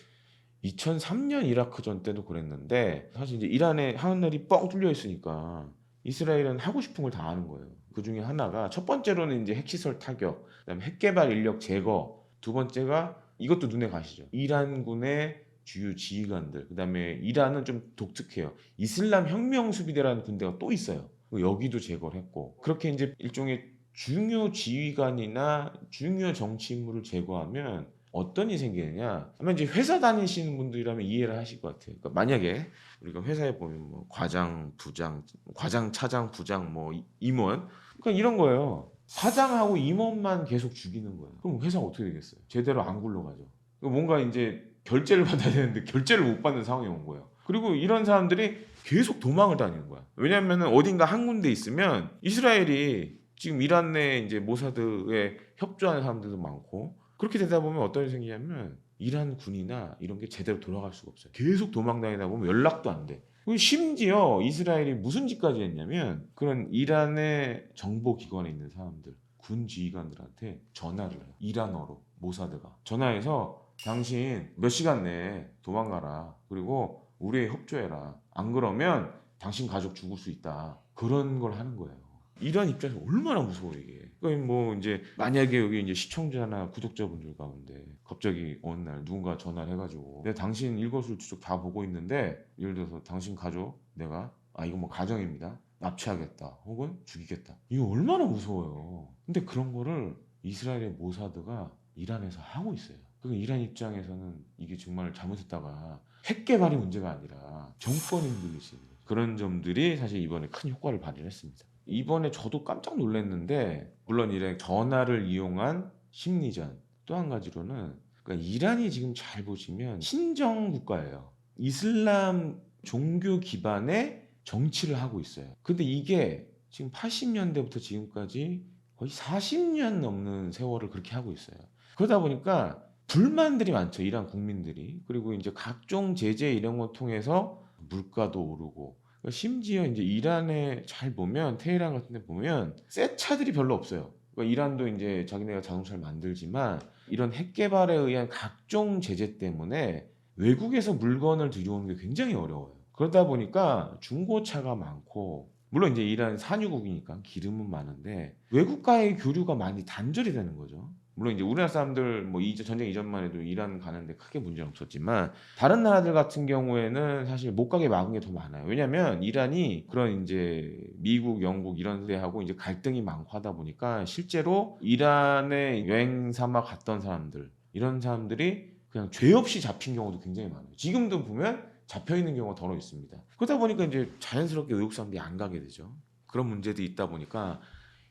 2003년 이라크전 때도 그랬는데 사실 이제 이란의 하늘이 뻥 뚫려 있으니까 이스라엘은 하고 싶은 걸 다 하는 거예요. 그 중에 하나가 첫 번째로는 이제 핵시설 타격, 그다음에 핵개발 인력 제거, 두 번째가 이것도 눈에 가시죠. 이란군의 주요 지휘관들, 그다음에 이란은 좀 독특해요. 이슬람 혁명 수비대라는 군대가 또 있어요. 여기도 제거를 했고 그렇게 이제 일종의 중요 지휘관이나 중요 정치 인물을 제거하면 어떤 일이 생기느냐? 아마 이제 회사 다니시는 분들이라면 이해를 하실 것 같아요. 그러니까 만약에 우리가 회사에 보면 뭐 과장, 부장, 과장, 차장, 부장, 뭐 임원, 그러니까 이런 거예요. 사장하고 임원만 계속 죽이는 거예요. 그럼 회사가 어떻게 되겠어요? 제대로 안 굴러가죠. 뭔가 이제 결제를 받아야 되는데 결제를 못 받는 상황이 온 거예요. 그리고 이런 사람들이 계속 도망을 다니는 거야. 왜냐하면 어딘가 한 군데 있으면 이스라엘이 지금 이란 내 이제 모사드에 협조하는 사람들도 많고 그렇게 되다 보면 어떤 일이 생기냐면 이란 군이나 이런 게 제대로 돌아갈 수가 없어요. 계속 도망 다니다 보면 연락도 안 돼. 그리고 심지어 이스라엘이 무슨 짓까지 했냐면 그런 이란의 정보기관에 있는 사람들, 군 지휘관들한테 전화를 해요. 이란어로 모사드가 전화해서 당신 몇 시간 내에 도망가라. 그리고 우리에 협조해라. 안 그러면 당신 가족 죽을 수 있다. 그런 걸 하는 거예요. 이란 입장에서 얼마나 무서워 이게. 그러니까 뭐 이제 만약에 여기 이제 시청자나 구독자분들 가운데 갑자기 어느 날 누군가 전화를 해가지고 내가 당신 일거수일투족 다 보고 있는데 예를 들어서 당신 가족 내가 이거 뭐 가정입니다. 납치하겠다 혹은 죽이겠다. 이거 얼마나 무서워요. 근데 그런 거를 이스라엘의 모사드가 이란에서 하고 있어요. 그러니까 이란 입장에서는 이게 정말 잘못했다가 핵 개발이 문제가 아니라 정권이 흔들리지. 그런 점들이 사실 이번에 큰 효과를 발휘했습니다. 이번에 저도 깜짝 놀랐는데 물론 이런 전화를 이용한 심리전 또 한 가지로는 그러니까 이란이 지금 잘 보시면 신정 국가예요. 이슬람 종교 기반의 정치를 하고 있어요. 근데 이게 지금 80년대부터 지금까지 거의 40년 넘는 세월을 그렇게 하고 있어요. 그러다 보니까 불만들이 많죠. 이란 국민들이. 그리고 이제 각종 제재 이런 거 통해서 물가도 오르고 심지어 이제 이란에 잘 보면 테헤란 같은 데 보면 새 차들이 별로 없어요. 그러니까 이란도 이제 자기네가 자동차를 만들지만 이런 핵 개발에 의한 각종 제재 때문에 외국에서 물건을 들여오는 게 굉장히 어려워요. 그러다 보니까 중고차가 많고 물론 이제 이란 산유국이니까 기름은 많은데 외국과의 교류가 많이 단절이 되는 거죠. 물론 이제 우리나라 사람들 뭐 전쟁 이전만 해도 이란 가는데 크게 문제는 없었지만 다른 나라들 같은 경우에는 사실 못 가게 막은 게 더 많아요. 왜냐하면 이란이 그런 이제 미국, 영국 이런 데하고 이제 갈등이 많고 하다 보니까 실제로 이란에 여행 삼아 갔던 사람들 이런 사람들이 그냥 죄 없이 잡힌 경우도 굉장히 많아요. 지금도 보면 잡혀 있는 경우가 더러 있습니다. 그러다 보니까 이제 자연스럽게 외국 사람들이 안 가게 되죠. 그런 문제도 있다 보니까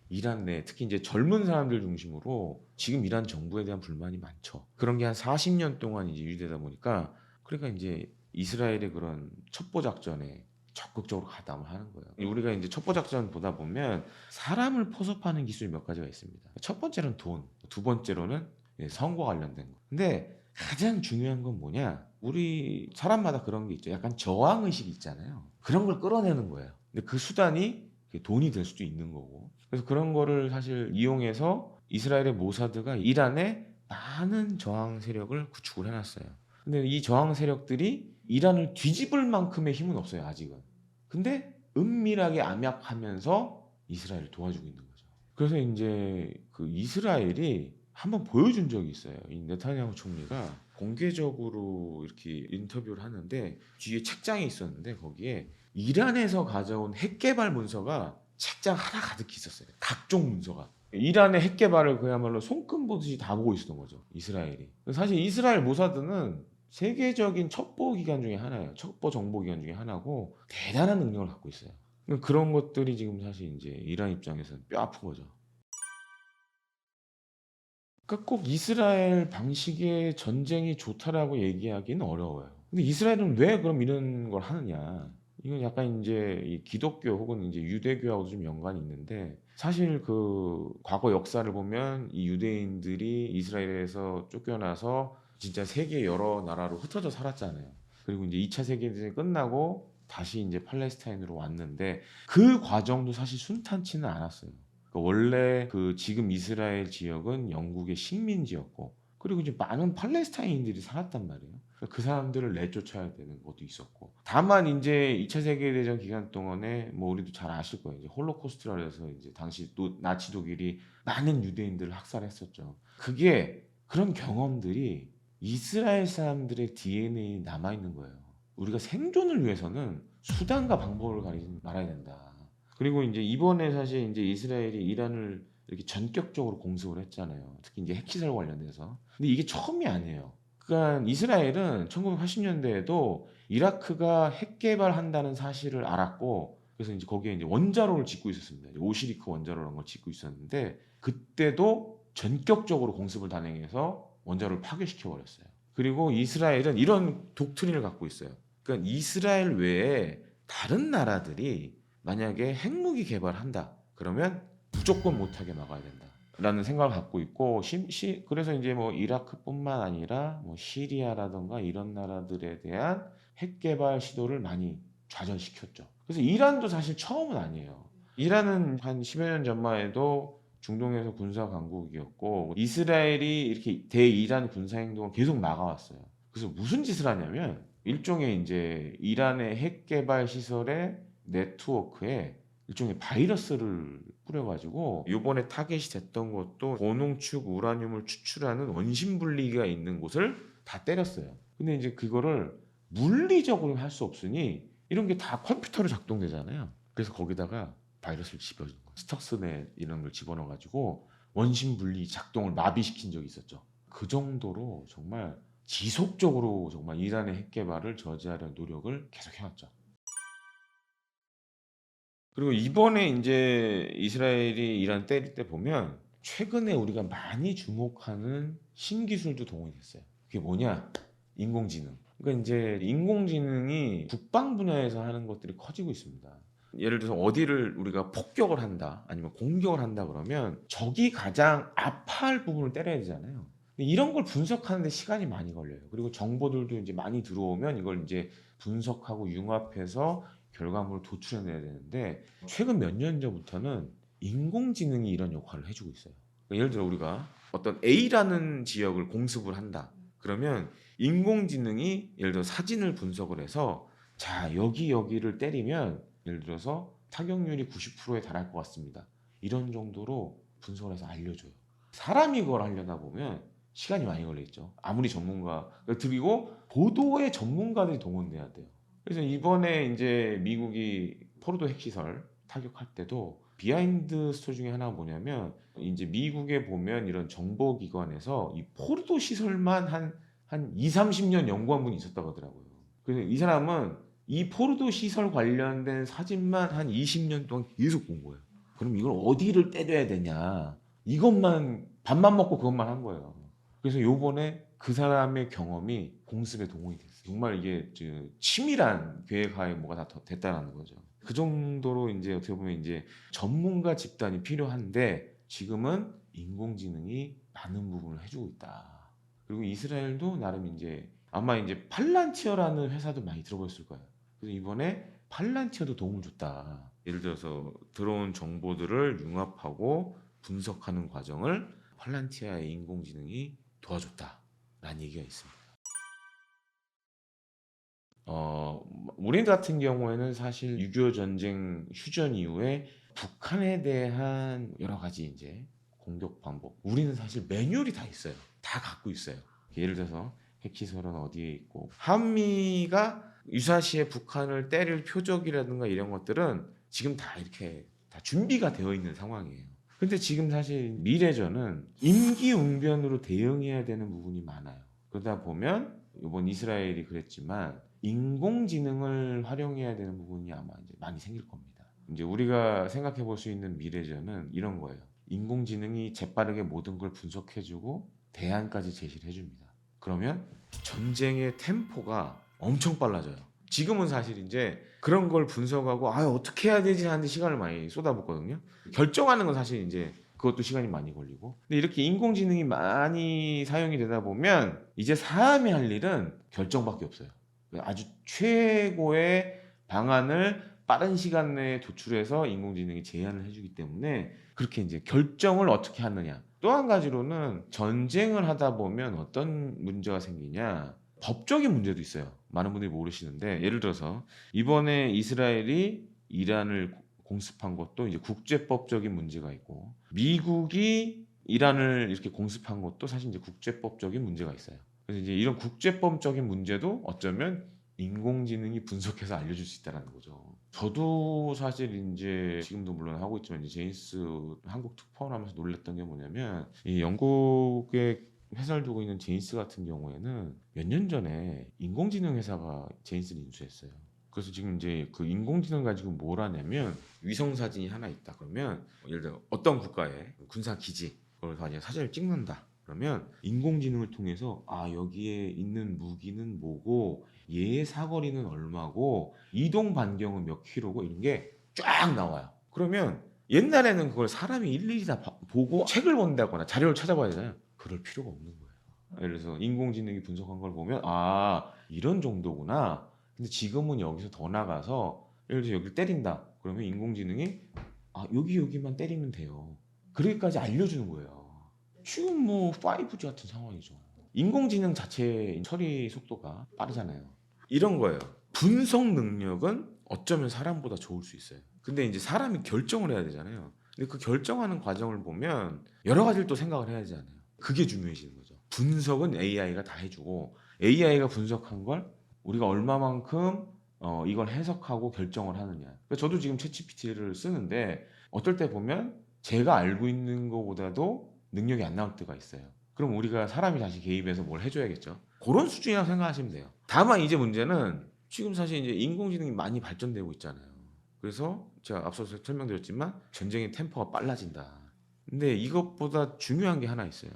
이란 내 특히 이제 젊은 사람들 중심으로 지금 이란 정부에 대한 불만이 많죠. 그런 게 한 40년 동안 이제 유지되다 보니까 그러니까 이제 이스라엘의 그런 첩보 작전에 적극적으로 가담을 하는 거예요. 우리가 이제 첩보 작전 보다 보면 사람을 포섭하는 기술이 몇 가지가 있습니다. 첫 번째로는 돈, 두 번째로는 선거 관련된 거. 근데 가장 중요한 건 뭐냐? 우리 사람마다 그런 게 있죠. 약간 저항 의식이 있잖아요. 그런 걸 끌어내는 거예요. 근데 그 수단이 돈이 될 수도 있는 거고. 그래서 그런 거를 사실 이용해서 이스라엘의 모사드가 이란에 많은 저항 세력을 구축을 해놨어요. 근데 이 저항 세력들이 이란을 뒤집을 만큼의 힘은 없어요, 아직은. 근데 은밀하게 암약하면서 이스라엘을 도와주고 있는 거죠. 그래서 이제 그 이스라엘이 한번 보여준 적이 있어요. 이 네타냐후 총리가 공개적으로 이렇게 인터뷰를 하는데 뒤에 책장이 있었는데 거기에 이란에서 가져온 핵 개발 문서가 책장 하나 가득 있었어요. 각종 문서가. 이란의 핵 개발을 그야말로 손금 보듯이 다 보고 있었던 거죠. 이스라엘이. 사실 이스라엘 모사드는 세계적인 첩보 기관 중에 하나예요. 첩보 정보 기관 중에 하나고 대단한 능력을 갖고 있어요. 그런 것들이 지금 사실 이제 이란 입장에서는 뼈 아픈 거죠. 그러니까 꼭 이스라엘 방식의 전쟁이 좋다라고 얘기하기는 어려워요. 근데 이스라엘은 왜 그럼 이런 걸 하느냐? 이건 약간 인제 이 기독교 혹은 인제 유대교하고도 좀 연관이 있는데 사실 그 과거 역사를 보면 이 유대인들이 이스라엘에서 쫓겨나서 진짜 세계 여러 나라로 흩어져 살았잖아요. 그리고 인제 2차 세계대전이 끝나고 다시 인제 팔레스타인으로 왔는데 그 과정도 사실 순탄치는 않았어요. 그 원래 그 지금 이스라엘 지역은 영국의 식민지였고 그리고 이제 많은 팔레스타인인들이 살았단 말이에요. 그 사람들을 내쫓아야 되는 것도 있었고 다만 인제 2차 세계대전 기간 동안에 뭐 우리도 잘 아실 거예요. 이제 홀로코스트라 그래서 이제 당시 또 나치 독일이 많은 유대인들을 학살했었죠. 그게 그런 경험들이 이스라엘 사람들의 DNA에 남아 있는 거예요. 우리가 생존을 위해서는 수단과 방법을 가리지 말아야 된다. 그리고 인제 이번에 사실 인제 이스라엘이 이란을 이렇게 전격적으로 공습을 했잖아요. 특히 인제 핵시설 관련돼서. 근데 이게 처음이 아니에요. 그러니까 이스라엘은 1980 년대에도 이라크가 핵 개발한다는 사실을 알았고 그래서 인제 거기에 인제 원자로를 짓고 있었습니다. 이제 오시리크 원자로라는 걸 짓고 있었는데 그때도 전격적으로 공습을 단행해서 원자로를 파괴시켜 버렸어요. 그리고 이스라엘은 이런 독트린을 갖고 있어요. 그러니까 이스라엘 외에 다른 나라들이 만약에 핵무기 개발한다. 그러면 무조건 못하게 막아야 된다라는 생각을 갖고 있고 그래서 이제 뭐 이라크뿐만 아니라 뭐 시리아라든가 이런 나라들에 대한 핵 개발 시도를 많이 좌절시켰죠. 그래서 이란도 사실 처음은 아니에요. 이란은 한 10여 년 전만 해도 중동에서 군사 강국이었고 이스라엘이 이렇게 대이란 군사 행동을 계속 막아왔어요. 그래서 무슨 짓을 하냐면 일종의 이제 이란의 핵 개발 시설에 네트워크에 일종의 바이러스를 뿌려가지고 요번에 타겟이 됐던 것도 고농축 우라늄을 추출하는 원심 분리기가 있는 곳을 다 때렸어요. 근데 이제 그거를 물리적으로 할 수 없으니 이런 게 다 컴퓨터로 작동되잖아요. 그래서 거기다가 바이러스를 집어넣은 거예요. 스톡스넷 이런 걸 집어넣어가지고 원심 분리 작동을 마비시킨 적이 있었죠. 그 정도로 정말 지속적으로 정말 이란의 핵 개발을 저지하려는 노력을 계속 해왔죠. 그리고 이번에 인제 이스라엘이 이란 때릴 때 보면 최근에 우리가 많이 주목하는 신기술도 동원이 됐어요. 그게 뭐냐? 인공지능. 그러니까 인제 인공지능이 국방 분야에서 하는 것들이 커지고 있습니다. 예를 들어서 어디를 우리가 폭격을 한다 아니면 공격을 한다 그러면 적이 가장 아파할 부분을 때려야 되잖아요. 근데 이런 걸 분석하는 데 시간이 많이 걸려요. 그리고 정보들도 인제 많이 들어오면 이걸 인제 분석하고 융합해서 결과물을 도출해내야 되는데 최근 몇 년 전부터는 인공지능이 이런 역할을 해주고 있어요. 그러니까 예를 들어 우리가 어떤 A라는 지역을 공습을 한다. 그러면 인공지능이 예를 들어 사진을 분석을 해서 자 여기를 때리면 예를 들어서 타격률이 90%에 달할 것 같습니다. 이런 정도로 분석을 해서 알려줘요. 사람이 그걸 하려다 보면 시간이 많이 걸리겠죠. 아무리 전문가 그리고 보도에 전문가들이 동원돼야 돼요. 그래서 이번에 이제 미국이 포르도 핵시설 타격할 때도 비하인드 스토리 중에 하나가 뭐냐면 이제 미국에 보면 이런 정보기관에서 이 포르도 시설만 한 2, 30년 연구한 분이 있었다고 하더라고요. 그래서 이 사람은 이 포르도 시설 관련된 사진만 한 20년 동안 계속 본 거예요. 그럼 이걸 어디를 때려야 되냐. 이것만 밥만 먹고 그것만 한 거예요. 그래서 요번에 그 사람의 경험이 공습에 동원이 됐어요. 정말 이게 치밀한 계획하에 뭐가 다 됐다라는 거죠. 그 정도로 이제 어떻게 보면 이제 전문가 집단이 필요한데 지금은 인공지능이 많은 부분을 해주고 있다. 그리고 이스라엘도 나름 이제 아마 이제 팔란티어라는 회사도 많이 들어보셨을 거예요. 그래서 이번에 팔란티어도 도움을 줬다. 예를 들어서 들어온 정보들을 융합하고 분석하는 과정을 팔란티아의 인공지능이 도와줬다라는 얘기가 있습니다. 우리 같은 경우에는 사실 6.25 전쟁 휴전 이후에 북한에 대한 여러 가지 이제 공격 방법. 우리는 사실 매뉴얼이 다 있어요. 다 갖고 있어요. 예를 들어서 핵시설은 어디에 있고 한미가 유사시에 북한을 때릴 표적이라든가 이런 것들은 지금 다 이렇게 다 준비가 되어 있는 상황이에요. 근데 지금 사실 미래전은 임기응변으로 대응해야 되는 부분이 많아요. 그러다 보면 이번 이스라엘이 그랬지만 인공지능을 활용해야 되는 부분이 아마 이제 많이 생길 겁니다. 이제 우리가 생각해 볼 수 있는 미래전은 이런 거예요. 인공지능이 재빠르게 모든 걸 분석해주고 대안까지 제시를 해줍니다. 그러면 전쟁의 템포가 엄청 빨라져요. 지금은 사실 이제 그런 걸 분석하고 어떻게 해야 되지 하는데 시간을 많이 쏟아붓거든요. 결정하는 건 사실 이제 그것도 시간이 많이 걸리고. 근데 이렇게 인공지능이 많이 사용이 되다 보면 이제 사람이 할 일은 결정밖에 없어요. 아주 최고의 방안을 빠른 시간 내에 도출해서 인공지능이 제안을 해주기 때문에 그렇게 이제 결정을 어떻게 하느냐. 또 한 가지로는 전쟁을 하다 보면 어떤 문제가 생기냐. 법적인 문제도 있어요. 많은 분들이 모르시는데 예를 들어서 이번에 이스라엘이 이란을 공습한 것도 이제 국제법적인 문제가 있고 미국이 이란을 이렇게 공습한 것도 사실 이제 국제법적인 문제가 있어요. 그래서 이제 이런 국제법적인 문제도 어쩌면 인공지능이 분석해서 알려줄 수 있다는 거죠. 저도 사실 이제 지금도 물론 하고 있지만 이제 제임스 한국 특파원 하면서 놀랬던 게 뭐냐면 이 영국에 회사를 두고 있는 제인스 같은 경우에는 몇 년 전에 인공지능 회사가 제인스를 인수했어요. 그래서 지금 이제 그 인공지능 가지고 뭘 하냐면 위성 사진이 하나 있다 그러면 예를 들어 어떤 국가의 군사 기지 그걸 가지고 사진을 찍는다. 그러면 인공지능을 통해서 여기에 있는 무기는 뭐고 얘의 사거리는 얼마고 이동 반경은 몇 킬로고 이런 게 쫙 나와요. 그러면 옛날에는 그걸 사람이 일일이 다 보고 책을 본다거나 자료를 찾아봐야 되잖아요. 그럴 필요가 없는 거예요. 예를 들어서 인공지능이 분석한 걸 보면 이런 정도구나. 근데 지금은 여기서 더 나가서 예를 들어서 여기를 때린다. 그러면 인공지능이 여기만 때리면 돼요. 그렇게까지 알려주는 거예요. 지금 뭐 5G 같은 상황이죠. 인공지능 자체 처리 속도가 빠르잖아요. 이런 거예요. 분석 능력은 어쩌면 사람보다 좋을 수 있어요. 근데 이제 사람이 결정을 해야 되잖아요. 근데 그 결정하는 과정을 보면 여러 가지를 또 생각을 해야 되잖아요. 그게 중요해지는 거죠. 분석은 AI가 다 해주고 AI가 분석한 걸 우리가 얼마만큼 이걸 해석하고 결정을 하느냐. 그러니까 저도 지금 챗GPT를 쓰는데 어떨 때 보면 제가 알고 있는 것보다도 능력이 안 나올 때가 있어요. 그럼 우리가 사람이 다시 개입해서 뭘 해줘야겠죠. 그런 수준이라고 생각하시면 돼요. 다만 이제 문제는 지금 사실 이제 인공지능이 많이 발전되고 있잖아요. 그래서 제가 앞서서 설명드렸지만 전쟁의 템포가 빨라진다. 근데 이것보다 중요한 게 하나 있어요.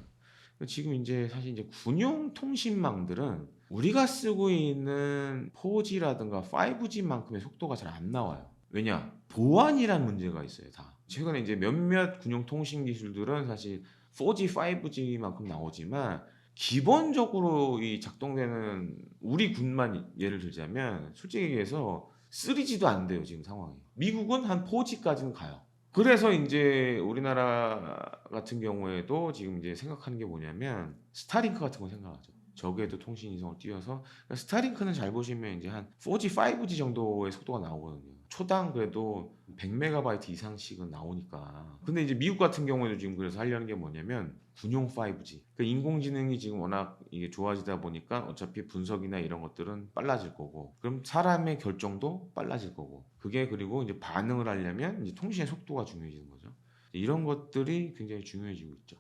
지금 이제 사실 이제 군용 통신망들은 우리가 쓰고 있는 4G라든가 5G만큼의 속도가 잘 안 나와요. 왜냐? 보안이란 문제가 있어요, 다. 최근에 이제 몇몇 군용 통신 기술들은 사실 4G, 5G만큼 나오지만 기본적으로 이 작동되는 우리 군만 예를 들자면 솔직히 얘기해서 3G도 안 돼요, 지금 상황이. 미국은 한 4G까지는 가요. 그래서 이제 우리나라 같은 경우에도 지금 이제 생각하는 게 뭐냐면 스타링크 같은 거 생각하죠. 적에도 통신 이성을 띄워서 그러니까 스타링크는 잘 보시면 이제 한 4G, 5G 정도의 속도가 나오거든요. 초당 그래도 100MB 이상씩은 나오니까. 근데 이제 미국 같은 경우에도 지금 그래서 하려는 게 뭐냐면 군용 5G. 그러니까 인공지능이 지금 워낙 이게 좋아지다 보니까 어차피 분석이나 이런 것들은 빨라질 거고, 그럼 사람의 결정도 빨라질 거고, 그게 그리고 이제 반응을 하려면 이제 통신의 속도가 중요해지는 거죠. 이런 것들이 굉장히 중요해지고 있죠.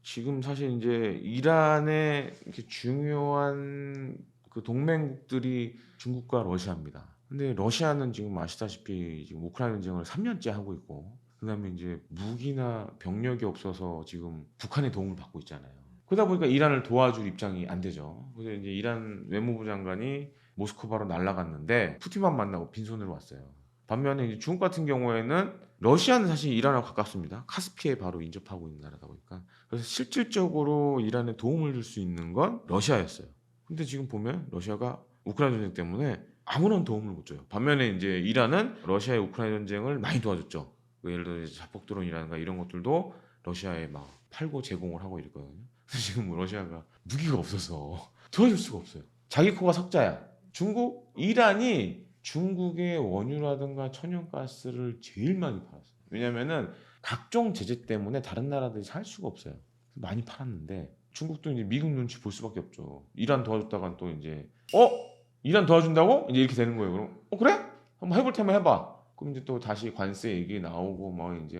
지금 사실 이제 이란의 이렇게 중요한 그 동맹국들이 중국과 러시아입니다. 근데 러시아는 지금 아시다시피 지금 우크라이나 전쟁을 3년째 하고 있고, 그다음에 이제 무기나 병력이 없어서 지금 북한의 도움을 받고 있잖아요. 그러다 보니까 이란을 도와줄 입장이 안 되죠. 그래서 이제 이란 외무부 장관이 모스크바로 날아갔는데 푸틴만 만나고 빈손으로 왔어요. 반면에 이제 중국 같은 경우에는 러시아는 사실 이란하고 가깝습니다. 카스피에 바로 인접하고 있는 나라다 보니까. 그래서 실질적으로 이란에 도움을 줄 수 있는 건 러시아였어요. 근데 지금 보면 러시아가 우크라이나 전쟁 때문에 아무런 도움을 못 줘요. 반면에 이제 이란은 러시아의 우크라이나 전쟁을 많이 도와줬죠. 그 예를 들어 자폭 드론이라든가 이런 것들도 러시아에 막 팔고 제공을 하고 이랬거든요. 근데 지금 러시아가 무기가 없어서 도와줄 수가 없어요. 자기 코가 석자야. 이란이 중국의 원유라든가 천연가스를 제일 많이 팔았어요. 왜냐면은 각종 제재 때문에 다른 나라들이 살 수가 없어요. 많이 팔았는데 중국도 이제 미국 눈치 볼 수밖에 없죠. 이란 도와줬다간 또 이제 이란 도와준다고? 이제 이렇게 되는 거예요. 그럼 그래? 한번 해볼 테면 해봐. 그럼 이제 또 다시 관세 얘기 나오고 뭐 이제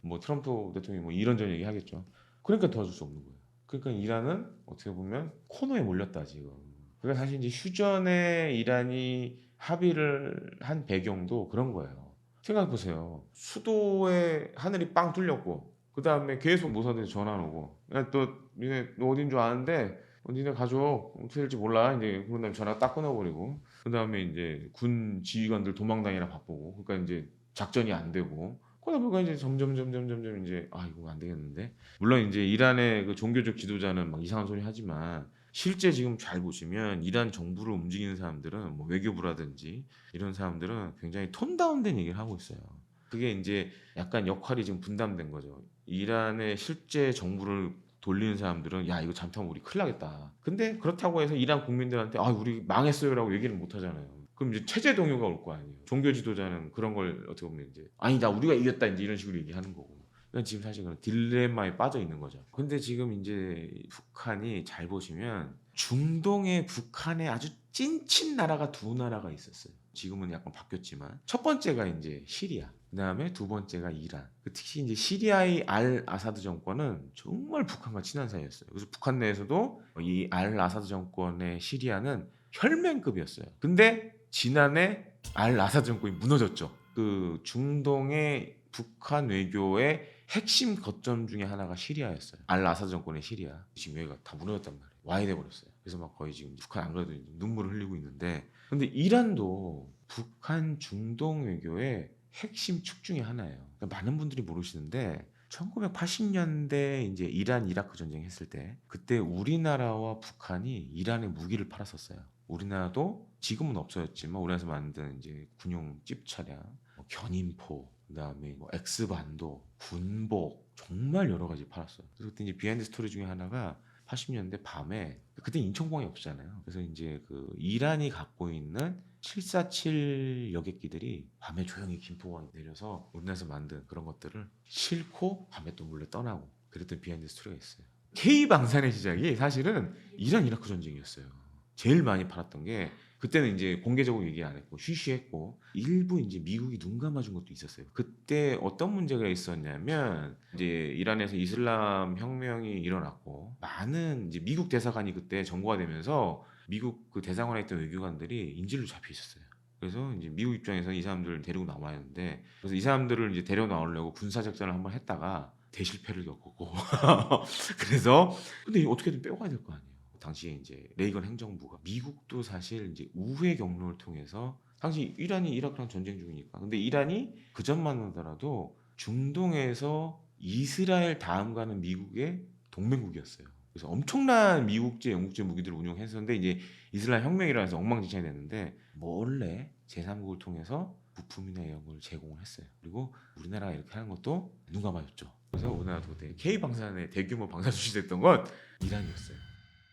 뭐 트럼프 대통령이 뭐 이런저런 얘기 하겠죠. 그러니까 도와줄 수 없는 거예요. 그러니까 이란은 어떻게 보면 코너에 몰렸다 지금. 그러니까 사실 이제 휴전에 이란이 합의를 한 배경도 그런 거예요. 생각해 보세요. 수도에 하늘이 빵 뚫렸고 그 다음에 계속 모사드에서 전화 오고 야, 또 니네 너 어딘 줄 아는데 니네 가족 어떻게 될지 몰라 이제 그런 다음에 전화 딱 끊어버리고 그 다음에 이제 군 지휘관들 도망다니라 바쁘고 그러니까 이제 작전이 안 되고 그러다 보니까 이제 점점 이제 아 이거 안 되겠는데 물론 이제 이란의 그 종교적 지도자는 막 이상한 소리 하지만 실제 지금 잘 보시면 이란 정부를 움직이는 사람들은 뭐 외교부라든지 이런 사람들은 굉장히 톤 다운된 얘기를 하고 있어요. 그게 이제 약간 역할이 지금 분담된 거죠. 이란의 실제 정부를 돌리는 사람들은 야 이거 잘못하면 우리 큰일 나겠다. 근데 그렇다고 해서 이란 국민들한테 아 우리 망했어요라고 얘기를 못 하잖아요. 그럼 이제 체제 동요가 올 거 아니에요. 종교 지도자는 그런 걸 어떻게 보면 이제 아니다 우리가 이겼다 이제 이런 식으로 얘기하는 거고. 그러니까 지금 사실 그런 딜레마에 빠져 있는 거죠. 근데 지금 이제 북한이 잘 보시면 중동에 북한에 아주 찐친 나라가 두 나라가 있었어요. 지금은 약간 바뀌었지만 첫 번째가 이제 시리아, 그다음에 두 번째가 이란. 특히 이제 시리아의 알 아사드 정권은 정말 북한과 친한 사이였어요. 그래서 북한 내에서도 이 알 아사드 정권의 시리아는 혈맹급이었어요. 근데 지난해 알 아사드 정권이 무너졌죠. 그 중동의 북한 외교의 핵심 거점 중에 하나가 시리아였어요. 알 아사드 정권의 시리아. 지금 여기가 다 무너졌단 말이에요. 와해 돼 버렸어요. 그래서 막 거의 지금 북한 안 그래도 눈물을 흘리고 있는데 근데 이란도 북한 중동 외교의 핵심 축 중에 하나예요. 그러니까 많은 분들이 모르시는데 1980년대 이제 이란 이라크 전쟁 했을 때 그때 우리나라와 북한이 이란에 무기를 팔았었어요. 우리나라도 지금은 없어졌지만 우리나라에서 만든 이제 군용 찝 차량, 뭐 견인포, 그다음에 뭐 엑스반도, 군복 정말 여러 가지 팔았어요. 그래서 그때 이제 비하인드 스토리 중에 하나가 80년대 밤에 그때 인천공항이 없잖아요. 그래서 이제 그 이란이 갖고 있는 747 여객기들이 밤에 조용히 김포공항에 내려서 우리나라에서 만든 그런 것들을 싣고 밤에 또 몰래 떠나고 그랬던 비하인드 스토리가 있어요. K 방산의 시작이 사실은 이란 이라크 전쟁이었어요. 제일 많이 팔았던 게 그때는 이제 공개적으로 얘기 안 했고 쉬쉬했고 일부 이제 미국이 눈 감아준 것도 있었어요. 그때 어떤 문제가 있었냐면 이제 이란에서 이슬람 혁명이 일어났고 많은 이제 미국 대사관이 그때 점거가 되면서 미국 그 대사관에 있던 외교관들이 인질로 잡혀 있었어요. 그래서 이제 미국 입장에서 이 사람들을 데리고 나와야 하는데 그래서 이 사람들을 이제 데려 나오려고 군사 작전을 한번 했다가 대실패를 겪었고 그래서 근데 어떻게든 빼고 가야 될 거 아니에요. 당시에 이제 레이건 행정부가 미국도 사실 이제 우회 경로를 통해서 당시 이란이 이라크랑 전쟁 중이니까 근데 이란이 그 전만 하더라도 중동에서 이스라엘 다음 가는 미국의 동맹국이었어요. 그래서 엄청난 미국제, 영국제 무기들을 운용했었는데 이제 이슬람 혁명이라 해서 엉망진창이 됐는데 몰래 제3국을 통해서 부품이나 이런 걸 제공을 했어요. 그리고 우리나라가 이렇게 하는 것도 눈 감아줬죠. 그래서 우리나라도 그때 K 방산에 대규모 방산 수출됐던 건 이란이었어요.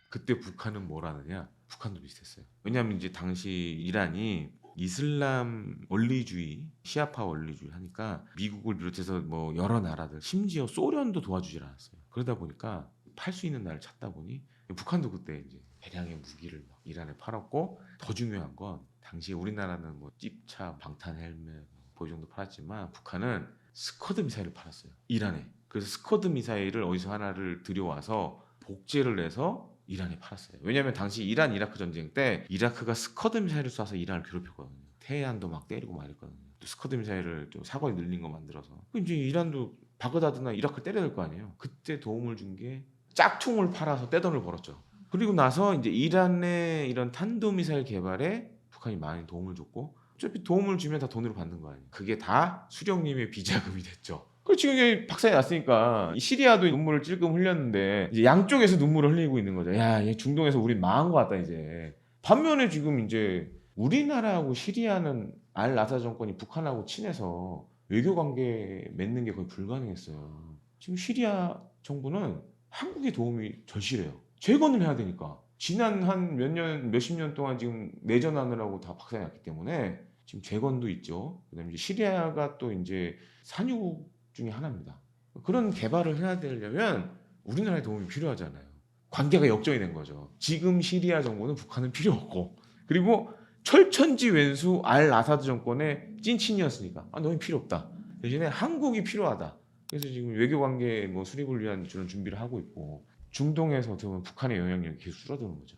그때 북한은 뭘 하느냐? 북한도 비슷했어요. 왜냐하면 이제 당시 이란이 이슬람 원리주의, 시아파 원리주의 하니까 미국을 비롯해서 뭐 여러 나라들, 심지어 소련도 도와주질 않았어요. 그러다 보니까 팔 수 있는 나라를 찾다 보니 북한도 그때 이제 대량의 무기를 막 이란에 팔았고 더 중요한 건 당시에 우리나라는 뭐 찝차, 방탄 헬멧, 보이 정도 팔았지만 북한은 스커드 미사일을 팔았어요. 이란에. 그래서 스커드 미사일을 어디서 하나를 들여와서 복제를 해서 이란에 팔았어요. 왜냐하면 당시 이란 이라크 전쟁 때 이라크가 스커드 미사일을 쏴서 이란을 괴롭혔거든요. 테헤란도 막 때리고 말했거든요. 또 스커드 미사일을 좀 사거리 늘린 거 만들어서. 이제 이란도 바그다드나 이라크를 때려야 될 거 아니에요. 그때 도움을 준 게 짝퉁을 팔아서 떼돈을 벌었죠. 그리고 나서 이제 이란의 이런 탄도미사일 개발에 북한이 많이 도움을 줬고 어차피 도움을 주면 다 돈으로 받는 거 아니에요. 그게 다 수령님의 비자금이 됐죠. 그 지금 이게 박살이 났으니까 이 시리아도 눈물을 찔끔 흘렸는데 이제 양쪽에서 눈물을 흘리고 있는 거죠. 야, 얘 중동에서 우리 망한 것 같다 이제. 반면에 지금 이제 우리나라하고 시리아는 알 아사드 정권이 북한하고 친해서 외교 관계 맺는 게 거의 불가능했어요. 지금 시리아 정부는 한국의 도움이 절실해요. 재건을 해야 되니까. 지난 한 몇 년, 몇십 년 동안 지금 내전하느라고 다 박살이 났기 때문에 지금 재건도 있죠. 그다음에 이제 시리아가 또 이제 산유국 중에 하나입니다. 그런 개발을 해야 되려면 우리나라의 도움이 필요하잖아요. 관계가 역전이 된 거죠. 지금 시리아 정부는 북한은 필요 없고 그리고 철천지 왼수 알 아사드 정권의 찐친이었으니까 너희 필요 없다. 대신에 한국이 필요하다. 그래서 지금 외교 관계 뭐 수립을 위한 그런 준비를 하고 있고 중동에서 어떻게 보면 북한의 영향력이 계속 줄어드는 거죠.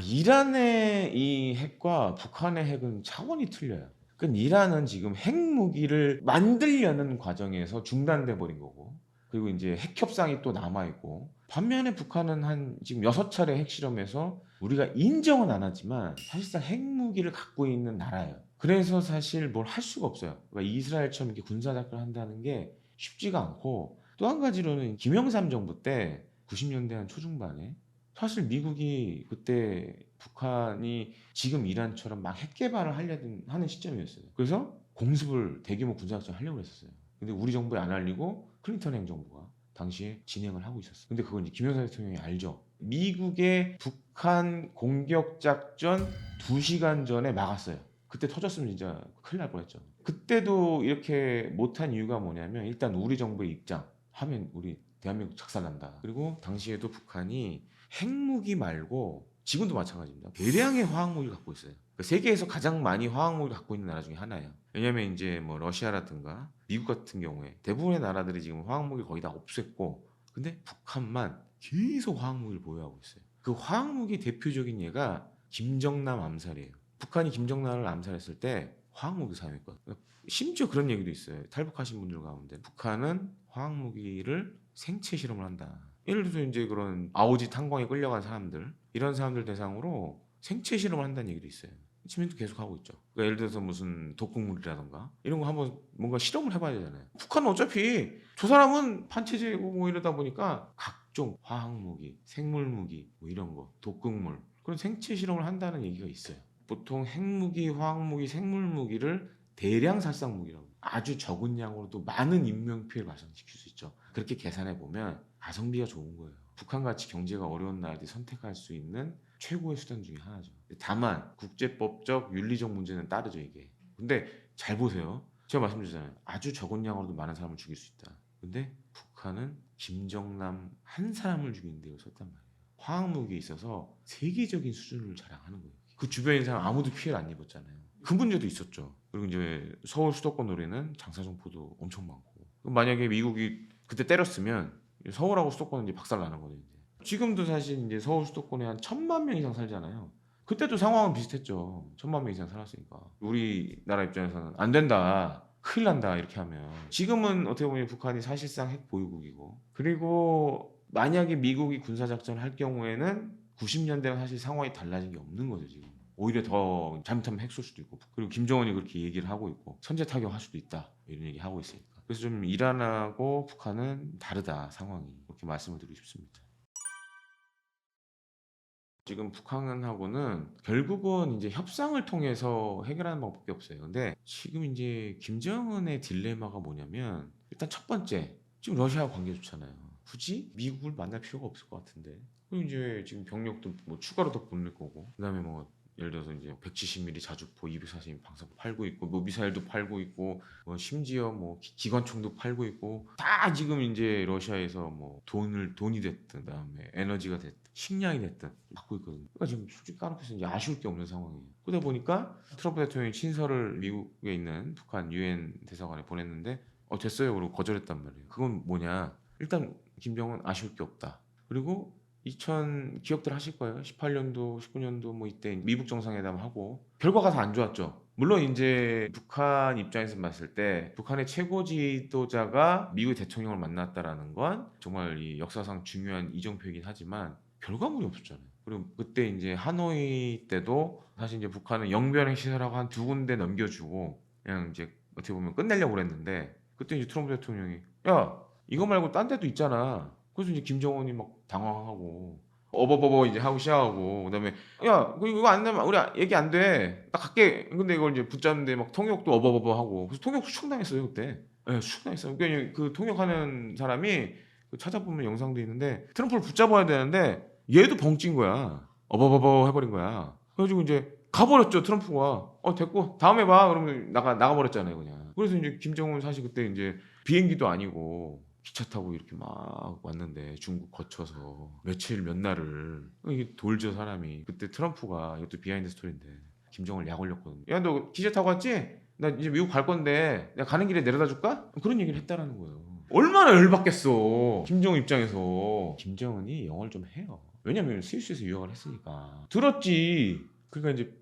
이란의 이 핵과 북한의 핵은 차원이 틀려요. 그러니까 이란은 지금 핵무기를 만들려는 과정에서 중단돼 버린 거고, 그리고 이제 핵 협상이 또 남아 있고, 반면에 북한은 한 지금 6차례 핵실험에서 우리가 인정은 안 하지만 사실상 핵무기를 갖고 있는 나라예요. 그래서 사실 뭘 할 수가 없어요. 그러니까 이스라엘처럼 이렇게 군사작전을 한다는 게 쉽지가 않고, 또 한 가지로는 김영삼 정부 때 90년대 한 초중반에 사실 미국이 그때 북한이 지금 이란처럼 막 핵 개발을 하는 시점이었어요. 그래서 공습을 대규모 군사작전 하려고 했었어요. 근데 우리 정부에 안 알리고 클린턴 행정부가 당시에 진행을 하고 있었어요. 근데 그걸 이제 김영삼 대통령이 알죠. 미국의 북한 공격 작전 2시간 전에 막았어요. 그때 터졌으면 진짜 큰일 날 뻔했죠. 그때도 이렇게 못한 이유가 뭐냐면, 일단 우리 정부의 입장 하면 우리 대한민국 작살난다. 그리고 당시에도 북한이 핵무기 말고 지금도 마찬가지입니다. 대량의 화학무기를 갖고 있어요. 그러니까 세계에서 가장 많이 화학무기를 갖고 있는 나라 중에 하나예요. 왜냐면 이제 뭐 러시아라든가 미국 같은 경우에 대부분의 나라들이 지금 화학무기 거의 다 없앴고, 근데 북한만 계속 화학무기를 보유하고 있어요. 그 화학무기 대표적인 예가 김정남 암살이에요. 북한이 김정남을 암살했을 때 화학무기 사용했거든요. 심지어 그런 얘기도 있어요. 탈북하신 분들 가운데 북한은 화학무기를 생체 실험을 한다. 예를 들어서 이제 그런 아오지 탄광에 끌려간 사람들, 이런 사람들 대상으로 생체 실험을 한다는 얘기도 있어요. 지금도 계속 하고 있죠. 그러니까 예를 들어서 무슨 독극물이라던가 이런 거 한번 뭔가 실험을 해봐야 되잖아요. 북한은 어차피 저 사람은 판체제고 뭐 이러다 보니까 각종 화학무기, 생물무기 뭐 이런 거, 독극물, 그런 생체 실험을 한다는 얘기가 있어요. 보통 핵무기, 화학무기, 생물무기를 대량 살상무기라고, 아주 적은 양으로도 많은 인명피해를 발생시킬 수 있죠. 그렇게 계산해 보면 가성비가 좋은 거예요. 북한같이 경제가 어려운 나라들이 선택할 수 있는 최고의 수단 중에 하나죠. 다만 국제법적 윤리적 문제는 따르죠, 이게. 근데 잘 보세요. 제가 말씀드렸잖아요. 아주 적은 양으로도 많은 사람을 죽일 수 있다. 근데 북한은 김정남 한 사람을 죽이는데 이걸 썼단 말이에요. 화학무기에 있어서 세계적인 수준을 자랑하는 거예요. 그 주변에 있는 사람 아무도 피해를 안 입었잖아요. 그 문제도 있었죠. 그리고 이제 서울 수도권 노래는 장사정포도 엄청 많고, 만약에 미국이 그때 때렸으면 서울하고 수도권은 이제 박살 나는 거죠. 이제. 지금도 사실 이제 서울 수도권에 한 1,000만 명 이상 살잖아요. 그때도 상황은 비슷했죠. 1,000만 명 이상 살았으니까. 우리나라 입장에서는 안 된다, 큰일 난다 이렇게 하면. 지금은 어떻게 보면 북한이 사실상 핵 보유국이고, 그리고 만약에 미국이 군사작전을 할 경우에는 90년대랑 사실 상황이 달라진 게 없는 거죠 지금. 오히려 더 잘못하면 핵 쏠 수도 있고, 그리고 김정은이 그렇게 얘기를 하고 있고 선제 타격할 수도 있다 이런 얘기 하고 있으니까. 그래서 좀 이란하고 북한은 다르다 상황이, 이렇게 말씀을 드리고 싶습니다. 지금 북한하고는 결국은 이제 협상을 통해서 해결하는 방법밖에 없어요. 근데 지금 이제 김정은의 딜레마가 뭐냐면, 일단 첫 번째, 지금 러시아 관계 좋잖아요. 굳이 미국을 만날 필요가 없을 것 같은데. 그리고 이제 지금 병력도 뭐 추가로 더 보낼 거고, 그다음에 뭐 예를 들어서 이제 170mm 자주포, 240mm 방사포 팔고 있고, 뭐 미사일도 팔고 있고, 뭐 심지어 뭐 기관총도 팔고 있고, 다 지금 이제 러시아에서 뭐 돈이 됐든, 그다음에 에너지가 됐든, 식량이 됐든 받고 있거든요. 그러니까 지금 솔직히 까놓고서 이제 아쉬울 게 없는 상황이에요. 그러다 보니까 트럼프 대통령이 친서를 미국에 있는 북한 유엔 대사관에 보냈는데 됐어요. 그러고 거절했단 말이에요. 그건 뭐냐? 일단 김정은 아쉬울 게 없다. 그리고 2000 기억들 하실 거예요. 18년도, 19년도 뭐 이때 미북 정상회담 하고 결과가 다 안 좋았죠. 물론 이제 북한 입장에서 봤을 때 북한의 최고 지도자가 미국 대통령을 만났다라는 건 정말 이 역사상 중요한 이정표이긴 하지만 결과물이 없었잖아요. 그리고 그때 이제 하노이 때도 사실 이제 북한은 영변 핵시설하고 한 2군데 넘겨주고 그냥 이제 어떻게 보면 끝내려고 그랬는데, 그때 이제 트럼프 대통령이 야 이거 말고 딴 데도 있잖아. 그래서 이제 김정은이 막 당황하고 어버버버 이제 하고 시작하고, 그다음에 야 이거 안 되면 우리 얘기 안 돼, 나 갈게. 근데 이걸 이제 붙잡는데 막 통역도 어버버버 하고, 그래서 통역 수출당했어요 그때. 예, 수출당했어요. 그러니까 그 통역하는 사람이 그 찾아보면 영상도 있는데 트럼프를 붙잡아야 되는데 얘도 벙찐 거야. 어버버버 해버린 거야. 그래가지고 이제 가버렸죠 트럼프가. 됐고 다음에 봐 그러면 나가버렸잖아요 그냥. 그래서 이제 김정은 사실 그때 이제 비행기도 아니고 기차 타고 이렇게 막 왔는데 중국 거쳐서 며칠 몇 날을 이게 돌죠 사람이. 그때 트럼프가, 이것도 비하인드 스토리인데, 김정을 약 올렸거든요. 야 너 기차 타고 왔지? 나 이제 미국 갈 건데 내가 가는 길에 내려다 줄까? 그런 얘기를 했다라는 거예요. 얼마나 열받겠어 김정은 입장에서. 김정은이 영어를 좀 해요. 왜냐면 스위스에서 유학을 했으니까. 들었지. 그러니까 이제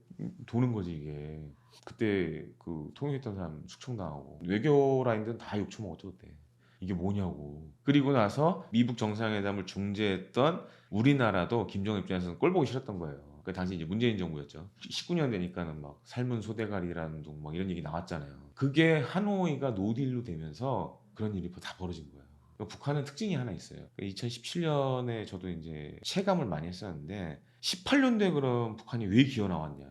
도는 거지 이게. 그때 그 통역했던 사람 숙청당하고 외교 라인들은 다 욕처먹었죠 그때. 이게 뭐냐고. 그리고 나서 미북 정상회담을 중재했던 우리나라도 김정은 입장에서는 꼴 보기 싫었던 거예요. 그 당시 이제 문재인 정부였죠. 19년 되니까는 막 삶은 소대가리라는 둥 막 이런 얘기 나왔잖아요. 그게 하노이가 노딜로 되면서 그런 일이 다 벌어진 거예요. 북한은 특징이 하나 있어요. 2017년에 저도 이제 체감을 많이 했었는데 18년도에 그럼 북한이 왜 기어 나왔냐.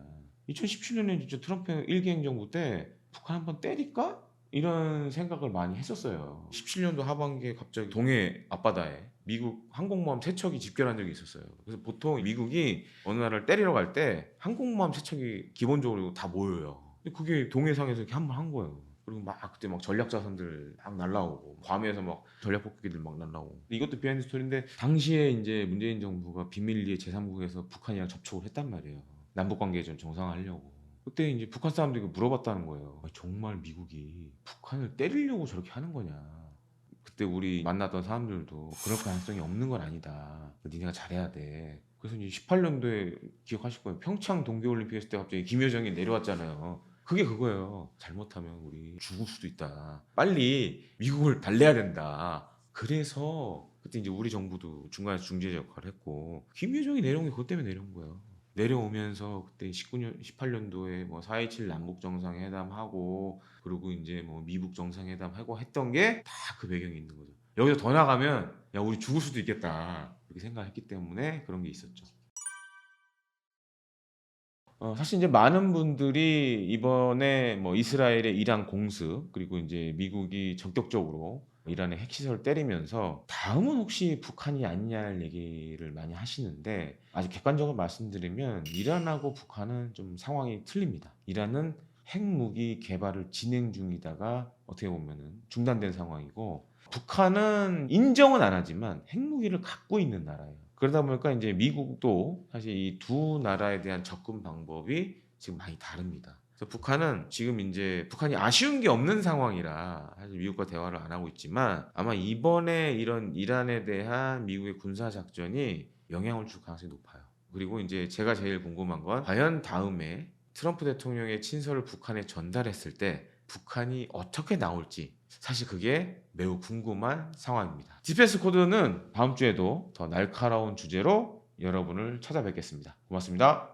2017년에 진짜 트럼프 일기 행정부 때 북한 한번 때릴까? 이런 생각을 많이 했었어요. 17년도 하반기에 갑자기 동해 앞바다에 미국 항공모함 3척이 집결한 적이 있었어요. 그래서 보통 미국이 어느 나라를 때리러 갈 때 항공모함 3척이 기본적으로 다 모여요. 근데 그게 동해상에서 이렇게 한 번 한 거예요. 그리고 막 그때 막 전략자산들 막 날라오고 괌에서 막 전략폭격기들 막 날라오고. 이것도 비하인드 스토리인데 당시에 이제 문재인 정부가 비밀리에 제3국에서 북한이랑 접촉을 했단 말이에요. 남북 관계 좀 정상화하려고. 그때 이제 북한 사람들이 물어봤다는 거예요. 아니, 정말 미국이 북한을 때리려고 저렇게 하는 거냐. 그때 우리 만났던 사람들도 그럴 가능성이 없는 건 아니다. 니네가 잘해야 돼. 그래서 이제 18년도에 기억하실 거예요. 평창 동계올림픽 했을 때 갑자기 김여정이 내려왔잖아요. 그게 그거예요. 잘못하면 우리 죽을 수도 있다. 빨리 미국을 달래야 된다. 그래서 그때 이제 우리 정부도 중간에서 중재 역할을 했고 김여정이 내려온 게 그것 때문에 내려온 거예요. 내려오면서 그때 19년, 18년도에 뭐 4.27 남북 정상회담 하고 그리고 이제 뭐 미북 정상회담 하고 했던 게 다 그 배경이 있는 거죠. 여기서 더 나가면 야 우리 죽을 수도 있겠다 이렇게 생각했기 때문에 그런 게 있었죠. 사실 이제 많은 분들이 이번에 뭐 이스라엘의 이란 공습 그리고 이제 미국이 전격적으로 이란의 핵시설을 때리면서 다음은 혹시 북한이 아니냐를 얘기를 많이 하시는데 아주 객관적으로 말씀드리면 이란하고 북한은 좀 상황이 틀립니다. 이란은 핵무기 개발을 진행 중이다가 어떻게 보면은 중단된 상황이고 북한은 인정은 안 하지만 핵무기를 갖고 있는 나라예요. 그러다 보니까 이제 미국도 사실 이 두 나라에 대한 접근 방법이 지금 많이 다릅니다. 그래서 북한은 지금 이제 북한이 아쉬운 게 없는 상황이라 사실 미국과 대화를 안 하고 있지만 아마 이번에 이런 이란에 대한 미국의 군사 작전이 영향을 줄 가능성이 높아요. 그리고 이제 제가 제일 궁금한 건 과연 다음에 트럼프 대통령의 친서를 북한에 전달했을 때 북한이 어떻게 나올지 사실 그게 매우 궁금한 상황입니다. 디펜스 코드는 다음 주에도 더 날카로운 주제로 여러분을 찾아뵙겠습니다. 고맙습니다.